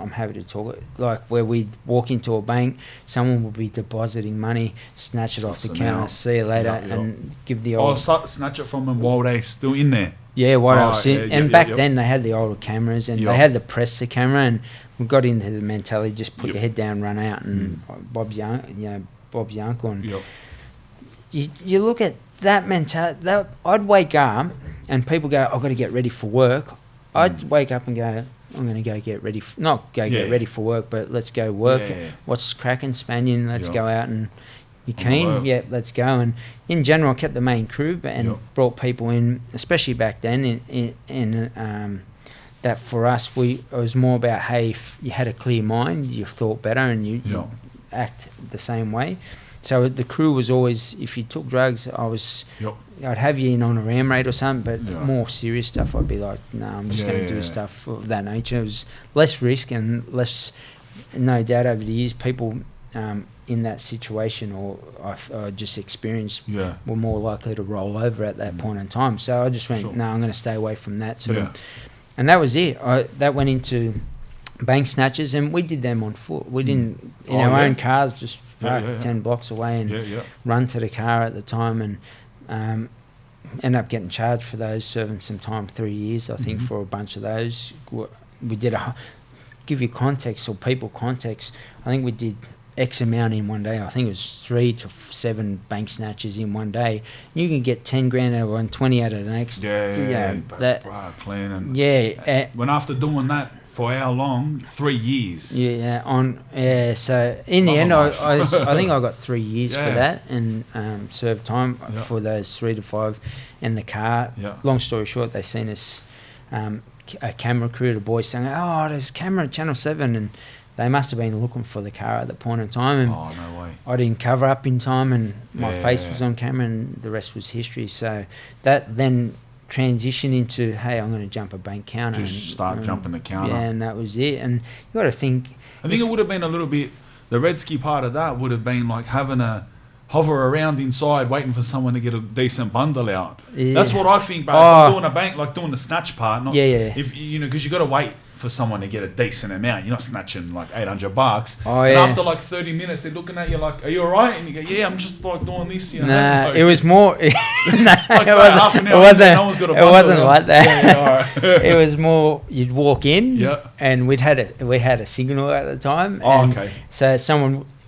I'm happy to talk. Like where we'd walk into a bank, someone would be depositing money, snatch it off the counter, see you later, and give the old... snatch it from them while they're still in there. Yeah, what else? And back then they had the older cameras, and they had the presser camera, and we got into the mentality, just put your head down, run out, and Bob's your uncle. And you look at that mentality, I'd wake up and people go, I've got to get ready for work. I'd wake up and go, I'm going to go get ready, get ready for work, but let's go work. What's cracking, Spanian? Let's go out, and you keen? Yeah, let's go. And in general, I kept the main crew and brought people in, especially back then, in that for us, it was more about, hey, if you had a clear mind, you thought better, and you act the same way. So the crew was always, if you took drugs, I'd have you in on a ram raid or something, but more serious stuff, I'd be like, no, I'm just going to do stuff of that nature. It was less risk and less, no doubt over the years, people in that situation or I just experienced were more likely to roll over at that point in time. So I just went, no, I'm going to stay away from that sort of. And that was it. That went into bank snatches, and we did them on foot. We didn't, in our own cars, just 10 blocks away and run to the car at the time, and end up getting charged for those, serving some time, 3 years, I think, for a bunch of those. We did give you context or people context, I think we did X amount in one day. I think it was 3 to 7 bank snatches in one day. You can get 10 grand out of one, 20 out of the next. Clean. And when after doing that for how long? 3 years. So in the end, I think I got 3 years for that, and served time for those 3 to 5 in the car. Long story short, they seen us, a camera crew, the boys saying, "Oh, there's a camera at Channel 7," and they must have been looking for the car at the point in time. And no way. I didn't cover up in time, and my face was on camera, and the rest was history. So that then transition into, hey, I'm going to jump a bank counter. Just start jumping the counter. Yeah, and that was it. And you got to think... I think it would have been a little bit... The red ski part of that would have been like having a hover around inside waiting for someone to get a decent bundle out. That's what I think, bro. If I'm doing a bank, like doing the snatch part, not if because you got to wait for someone to get a decent amount. You're not snatching like $800. And after like 30 minutes, they're looking at you like, "Are you all right?" And you go, "Yeah, I'm just like doing this." You know, nah, it was more. It wasn't like that. It was more. You'd walk in, and we had a signal at the time. So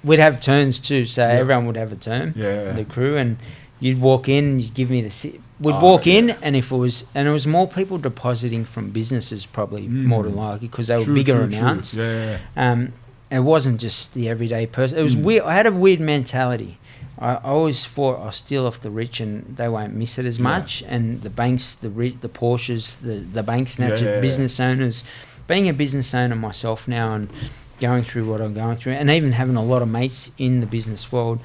we'd have turns too. So everyone would have a turn. The crew, and you'd walk in. You'd give me the. We'd walk in, and it was more people depositing from businesses, probably more than likely, because they were bigger amounts. It wasn't just the everyday person. It was weird. I had a weird mentality. I always thought I'll steal off the rich and they won't miss it as much. And the banks, the Porsches, the bank snatchers, business owners. Being a business owner myself now and going through what I'm going through, and even having a lot of mates in the business world,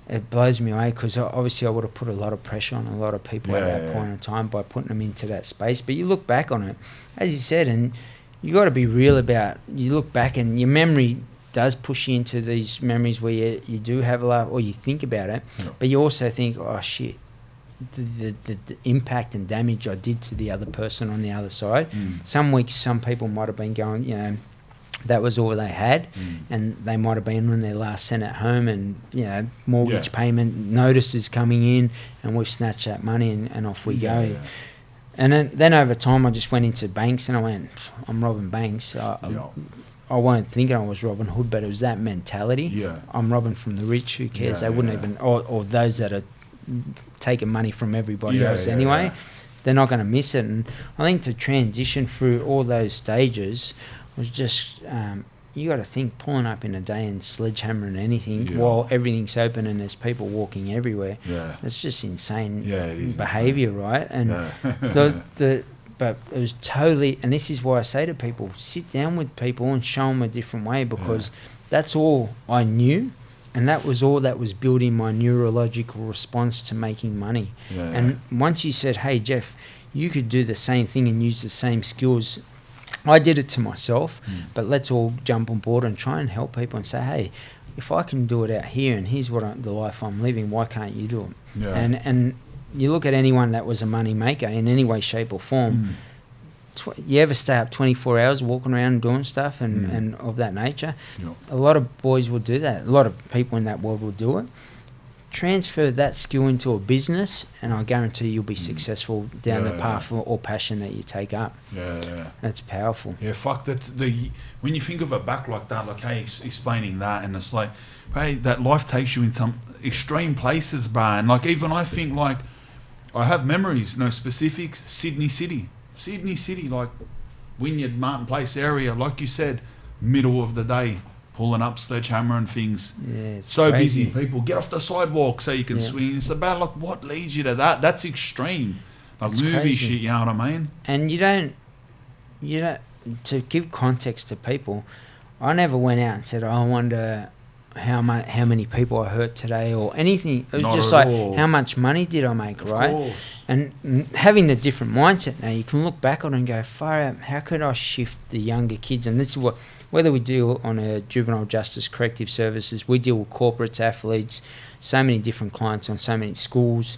it blows me away, because obviously I would have put a lot of pressure on a lot of people at that point in time by putting them into that space. But you look back on it, as you said, and you got to be real about. You look back, and your memory does push you into these memories where you do have a laugh or you think about it, but you also think, oh shit, the impact and damage I did to the other person on the other side. Some weeks, some people might have been going, you know, that was all they had, and they might have been on their last cent at home, and you know, mortgage payment notices coming in, and we've snatched that money and off we go. Yeah. And then over time, I just went into banks, and I went, I'm robbing banks. I weren't thinking I was Robin Hood, but it was that mentality. Yeah. I'm robbing from the rich. Who cares? They wouldn't even, or those that are taking money from everybody else anyway. They're not going to miss it. And I think to transition through all those stages was just, you got to think, pulling up in a day and sledgehammering anything while everything's open and there's people walking everywhere. Yeah. It's just insane behaviour, right? And but it was totally, and this is why I say to people, sit down with people and show them a different way, because that's all I knew, and that was all that was building my neurological response to making money. And once you said, hey Jeff, you could do the same thing and use the same skills, I did it to myself, but let's all jump on board and try and help people and say, hey, if I can do it out here and here's the life I'm living, why can't you do it? And you look at anyone that was a money maker in any way, shape or form, you ever stay up 24 hours walking around doing stuff and of that nature? A lot of boys will do that. A lot of people in that world will do it. Transfer that skill into a business, and I guarantee you'll be successful down the path or passion that you take up. That's powerful. That's when you think of it back like that, like, hey, explaining that, and it's like, hey, that life takes you in some extreme places, bro. And like, even I think, like, I have memories, no specifics, Sydney City, like Wynyard, Martin Place area, like you said, middle of the day, pulling up sledgehammer and things. It's so crazy. Busy. People get off the sidewalk so you can swing. It's about like what leads you to that. That's extreme. Like it's movie crazy shit, you know what I mean? And you don't, to give context to people, I never went out and said, oh, I wonder how many people I hurt today or anything. It was just like, how much money did I make, right? Of course. And having a different mindset now, you can look back on it and go, far out, how could I shift the younger kids? And this is what, whether we deal on a juvenile justice corrective services, we deal with corporates, athletes, so many different clients on so many schools,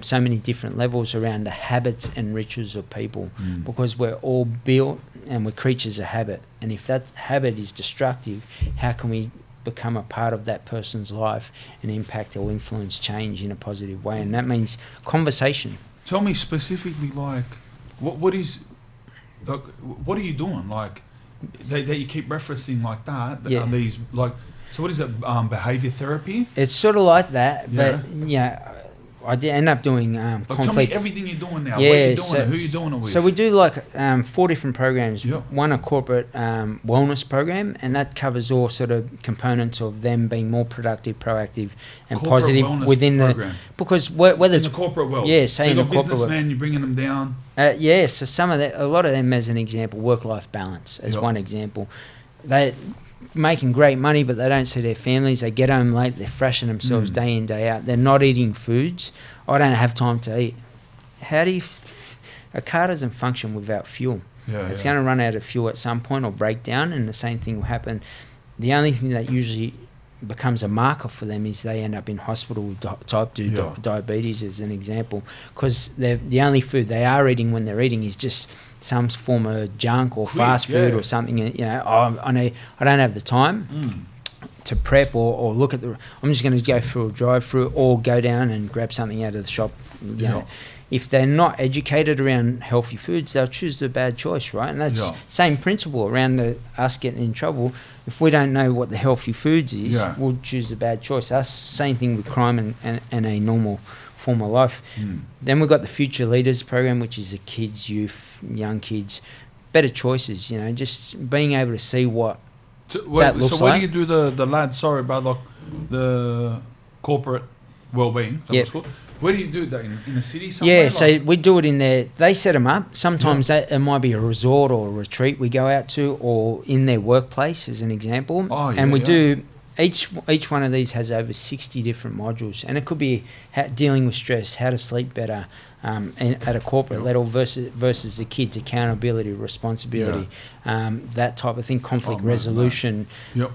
so many different levels around the habits and rituals of people, because we're all built and we're creatures of habit. And if that habit is destructive, how can we become a part of that person's life and impact or influence change in a positive way? And that means conversation. Tell me specifically, like, what are you doing, like, that you keep referencing like that? Are these, like, so what is it, behavior therapy? It's sort of like that, but I did end up doing conflict. Tell me everything you're doing now. What are you doing it? Who are you doing it with? So we do like 4 different programs. One, a corporate wellness program, and that covers all sort of components of them being more productive, proactive, and corporate positive within program. Because whether it's in the corporate world. So you've got businessmen, you're bringing them down. So some of that, a lot of them, as an example, work-life balance as one example. They making great money, but they don't see their families. They get home late, they're thrashing themselves day in, day out. They're not eating foods. I don't have time to eat. How do you a car doesn't function without fuel. It's going to run out of fuel at some point or break down, and the same thing will happen. The only thing that usually becomes a marker for them is they end up in hospital with type 2 diabetes, as an example, because the only food they are eating when they're eating is just some form of junk or fast food or something. You know, I don't have the time to prep or look at I'm just going to go through a drive-through or go down and grab something out of the shop. You know, if they're not educated around healthy foods, they'll choose the bad choice, right? And that's same principle around us getting in trouble. If we don't know what the healthy foods is, we'll choose the bad choice. Us, same thing with crime and a normal form of life. Then we've got the Future Leaders program, which is the kids, youth, young kids, better choices, you know, just being able to see what that looks like. So where do you do the lads, sorry about like the corporate well-being? Where do you do that? In the city somewhere? So we do it in there. They set them up. Sometimes it might be a resort or a retreat we go out to, or in their workplace, as an example. We do each one of these has over 60 different modules, and it could be dealing with stress, how to sleep better, at a corporate level versus the kids, accountability, responsibility, that type of thing, conflict resolution,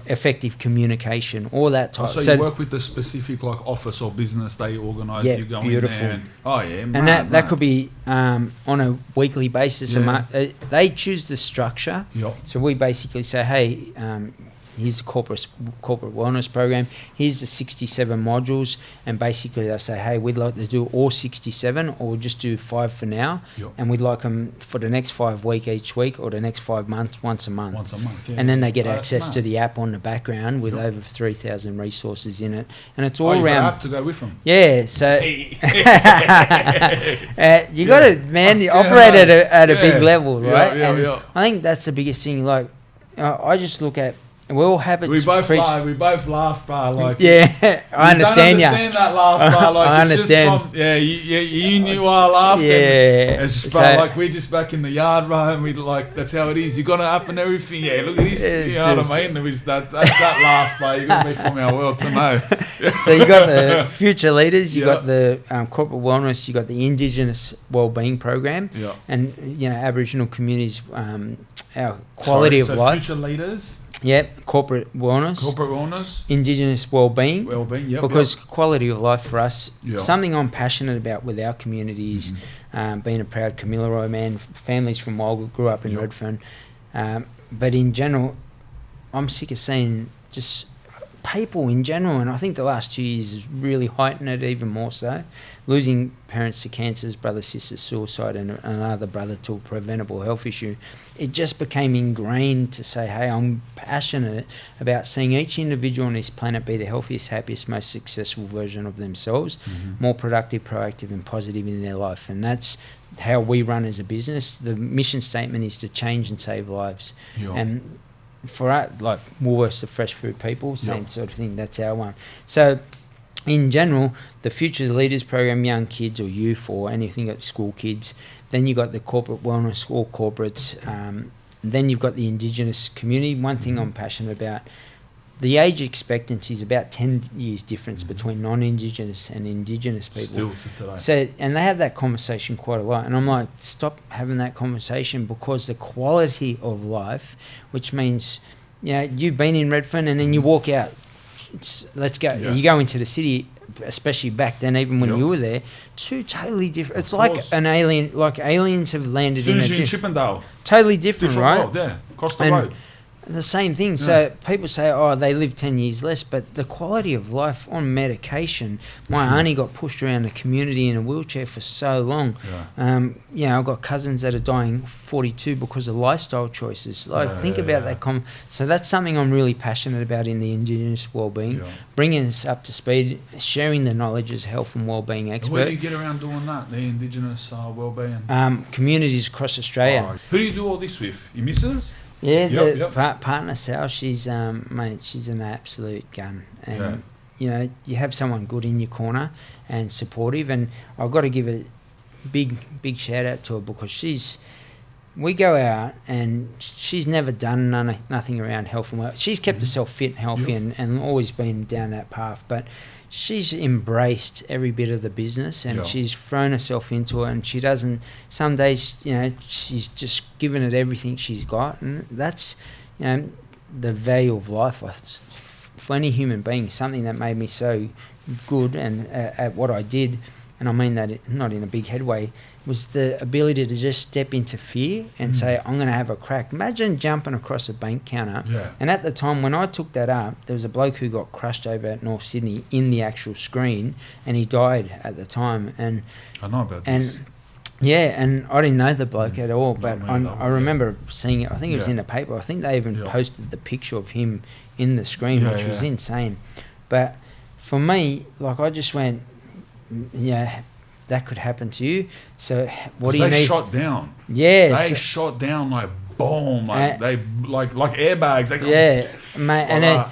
effective communication, all that type. So you work with the specific like office or business they organise. You go beautiful. in there and, and that could be on a weekly basis. They choose the structure. So we basically say, hey, here's the corporate wellness program. Here's the 67 modules, and basically they say, hey, we'd like to do all 67, or we'll just do 5 for now, and we'd like them for the next 5 weeks each week, or the next 5 months once a month. And then they get access to the app on the background with over 3,000 resources in it, and it's all around. Got an app to go with them. Yeah, so you got to operate at a big level, right? I think that's the biggest thing. Like, I just look at. We're all habits. We both laugh, bro. Like, I understand you. Understand that laugh, bro. Like, I understand. Just from, you knew I laughed. It's just, bro, like we're just back in the yard, bro, and we like that's how it is. You got to up and everything. Yeah, look at this. You know what I mean? It was that's that laugh, bro. You got to be from our world to know. So you got the future leaders. You got the corporate wellness. You got the Indigenous wellbeing program. And Aboriginal communities. Our quality of life. Future leaders. Yep, corporate wellness. Indigenous wellbeing. Because quality of life for us, something I'm passionate about with our communities, being a proud Kamilaroi man, families from Walgett, grew up in Redfern. But in general, I'm sick of seeing just people in general, and I think the last 2 years has really heightened it even more so. Losing parents to cancers, brother, sisters, suicide, and another brother to a preventable health issue. It just became ingrained to say, hey, I'm passionate about seeing each individual on this planet be the healthiest, happiest, most successful version of themselves, more productive, proactive, and positive in their life. And that's how we run as a business. The mission statement is to change and save lives. And for us, like Woolworths, the fresh food people, same sort of thing. That's our one. So in general, the Future Leaders program, young kids or youth or anything at school kids. Then you've got the corporate wellness, all corporates. Then you've got the Indigenous community. One thing I'm passionate about, the age expectancy is about 10 years difference between non-Indigenous and Indigenous people. Still to today. So, and they have that conversation quite a lot. And I'm like, stop having that conversation, because the quality of life, which means, you've been in Redfern and then you walk out. Let's go. You go into the city, especially back then, even when you were there, two totally different. It's like an alien, like aliens have landed in Chippendale. Totally different, right? World, across the road. The same thing. So people say, oh, they live 10 years less, but the quality of life on medication. My auntie got pushed around the community in a wheelchair for so long. I've got cousins that are dying 42 because of lifestyle choices. Think about that. So that's something I'm really passionate about in the Indigenous wellbeing, bringing us up to speed, sharing the knowledge as health and wellbeing expert. And where do you get around doing that, the Indigenous wellbeing? Communities across Australia. Who do you do all this with? Your missus? Yeah, partner Sal, she's she's an absolute gun, and you have someone good in your corner and supportive, and I've got to give a big shout out to her, because we go out and she's never done nothing around health and well. She's kept herself fit and healthy and always been down that path, but she's embraced every bit of the business, and she's thrown herself into it, and she doesn't, some days, she's just given it everything she's got, and that's, the value of life for any human being, something that made me so good and at what I did, and I mean that not in a big headway, was the ability to just step into fear and say, I'm going to have a crack. Imagine jumping across a bank counter. And at the time when I took that up, there was a bloke who got crushed over at North Sydney in the actual screen, and he died at the time. And I know about this. And I didn't know the bloke at all, but I remember seeing it. I think it was in the paper. I think they even posted the picture of him in the screen, which was insane. But for me, like, I just went, that could happen to you. So what do you need? They shot down. Yeah. They shot down like boom, like they like airbags. They mate.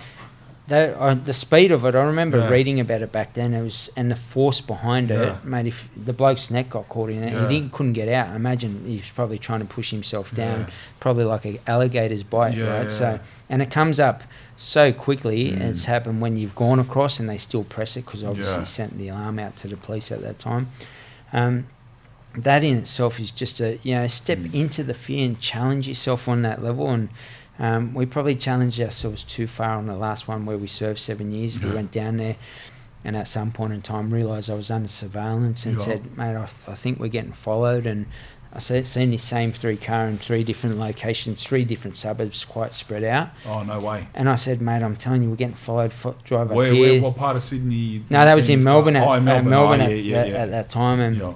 the speed of it, I remember Yeah. reading about it back then. It was, and the force behind Yeah. it, mate. If the bloke's neck got caught in it, Yeah. couldn't get out. I imagine he was probably trying to push himself down, Yeah. probably like an alligator's bite, Yeah, right? yeah. So, and it comes up so quickly. Mm. It's happened when you've gone across, and they still press it because obviously Yeah. sent the alarm out to the police at that time. That in itself is just a step into the fear and challenge yourself on that level. And we probably challenged ourselves too far on the last one where we served 7 years. Yeah. We went down there, and at some point in time realised I was under surveillance and Yeah. said, mate, I think we're getting followed. And I seen this same 3 car in 3 different locations, 3 different suburbs, quite spread out. Oh, no way. And I said, mate, I'm telling you, we're getting followed. Drive up Where, here. what part of Sydney? No, that was seen in this Melbourne. car? At Melbourne. Melbourne yeah. at that time. And Yeah.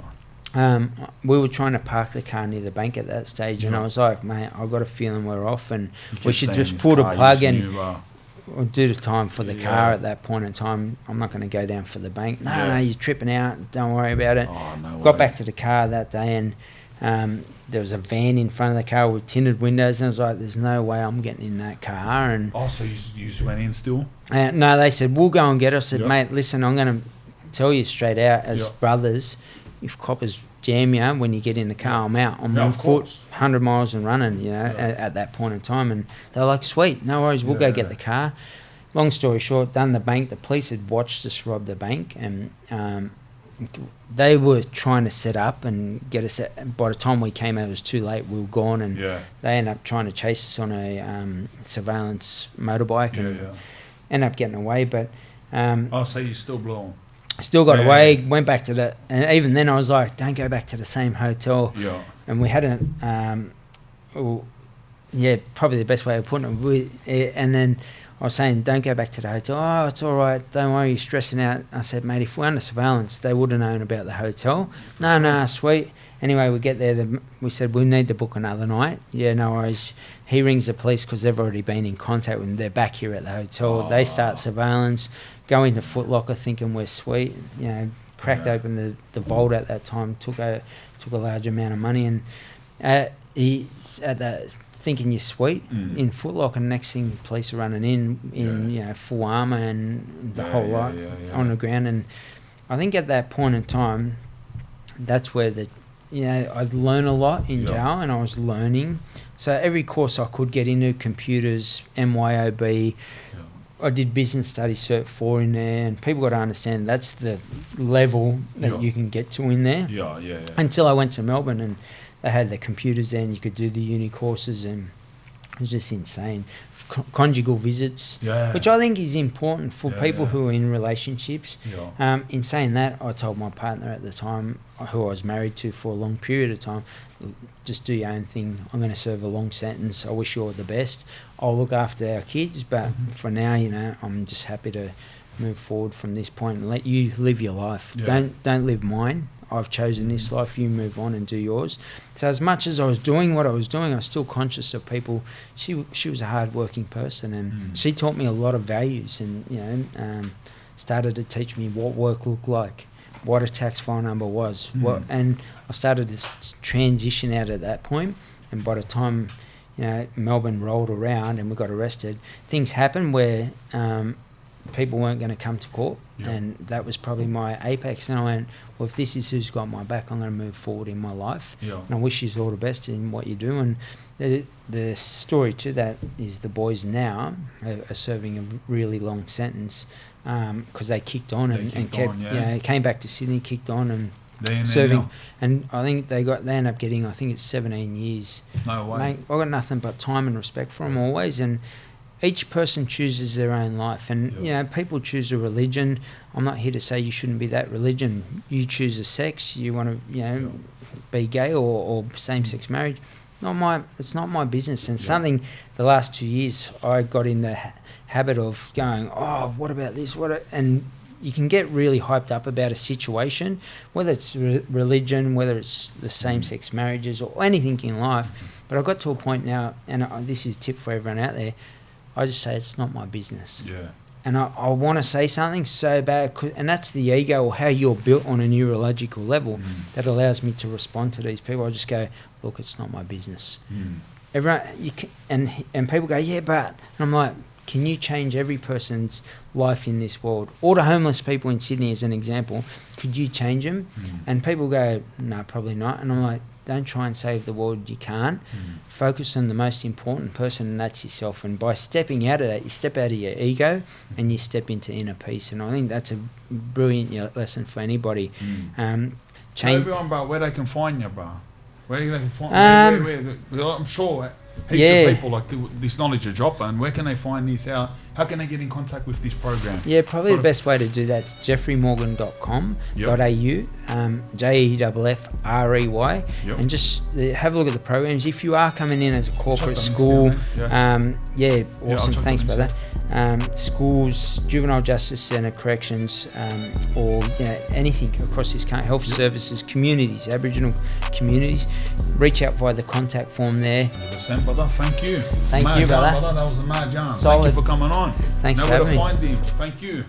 we were trying to park the car near the bank at that stage, and Yeah. I was like, mate, I've got a feeling we're off, and You we kept should saying just this pull the car, you plug just and knew, do the time for the Yeah. car at that point in time. I'm not going to go down for the bank. No, Yeah. you're tripping out. Don't worry about it. oh, no Got way. back to the car that day, and there was a van in front of the car with tinted windows, and I was like, there's no way I'm getting in that car. And Oh, so you just went in still? no, they said, we'll go and get it. I said, Yep. mate, listen, I'm going to tell you straight out as Yep. brothers, if coppers jam you when you get in the car, I'm out. I'm Yeah, on of foot, course. 100 miles and running, Yeah. at that point in time. And they're like, sweet, no worries, we'll go Yeah. get the car. Long story short, done the bank. The police had watched us rob the bank, and they were trying to set up and get us. By the time we came out, it was too late. We were gone, and Yeah. they ended up trying to chase us on a surveillance motorbike, Yeah, and yeah. ended up getting away. But Oh, so you still blew on? still got Yeah. away. Went back to the, and even then I was like, don't go back to the same hotel. Yeah. And we hadn't. Probably the best way of putting it. And then I was saying, don't go back to the hotel. Oh, it's all right. Don't worry, you're stressing out. I said, mate, if we're under surveillance, they would have known about the hotel. No, sweet. Anyway, we get there. We said, we need to book another night. Yeah, no worries. He rings the police because they've already been in contact with him. They're back here at the hotel. Oh. They start surveillance, go into Foot Locker thinking we're sweet. Cracked Yeah. open the vault at that time, took a large amount of money. And he, at that, thinking you're sweet in Foot Locker, and next thing police are running in full armour and the whole lot on the ground. And I think at that point in time, that's where I'd learn a lot in jail, and I was learning. So every course I could get into, computers, MYOB, I did business studies Cert 4 in there, and people got to understand that's the level that you can get to in there. Yeah. Until I went to Melbourne, and they had the computers there, and you could do the uni courses, and it was just insane. Conjugal visits, Yeah. which I think is important for Yeah, people yeah. who are in relationships. Yeah. In saying that, I told my partner at the time, who I was married to for a long period of time, just do your own thing. I'm going to serve a long sentence. I wish you all the best. I'll look after our kids, but for now, I'm just happy to move forward from this point and let you live your life. Yeah. Don't live mine. I've chosen this life. You move on and do yours. So as much as I was doing what I was doing, I was still conscious of people. She was a hard-working person, and she taught me a lot of values, and started to teach me what work looked like, what a tax file number was, and I started to transition out at that point. And by the time Melbourne rolled around and we got arrested, things happened where people weren't going to come to court, and that was probably my apex. And I went, well, if this is who's got my back, I'm going to move forward in my life. And I wish you all the best in what you do. And the story to that is the boys now are serving a really long sentence because they kicked on and kept, came back to Sydney, kicked on and serving. And I think they ended up getting, I think it's 17 years. No way. Mate, I've got nothing but time and respect for them always. And each person chooses their own life, and people choose a religion. I'm not here to say you shouldn't be that religion. You choose a sex. You want to be gay or same-sex marriage. It's not my business. And something the last 2 years I got in the habit of going, oh, what about this? And you can get really hyped up about a situation, whether it's religion, whether it's the same-sex marriages or anything in life. But I got to a point now, and this is a tip for everyone out there, I just say it's not my business. Yeah. And I want to say something so bad, and that's the ego or how you're built on a neurological level that allows me to respond to these people. I just go, look, it's not my business. Everyone, and people go, yeah, but, and I'm like, can you change every person's life in this world? All the homeless people in Sydney, as an example, could you change them? And people go, no, probably not. And I'm like, don't try and save the world. You can't. Focus on the most important person, and that's yourself. And by stepping out of that, you step out of your ego and you step into inner peace. And I think that's a brilliant lesson for anybody. Tell everyone, bro, where they can find you, bro. Where they can find where I'm sure heaps of people like this knowledge are dropping. Where can they find this out? How can they get in contact with this program? Yeah, probably the best way to do that is jeffreymorgan.com.au, JEFFREY, and just have a look at the programs. If you are coming in as a corporate school, awesome, thanks, brother. Schools, juvenile justice centre, corrections, or anything across this country, health services, communities, Aboriginal communities, reach out via the contact form there. 100%, brother. Thank you. Thank you, brother. That was a mad jam. Solid. Thank you for coming on. Thanks for having me. Know where to find him. Thank you.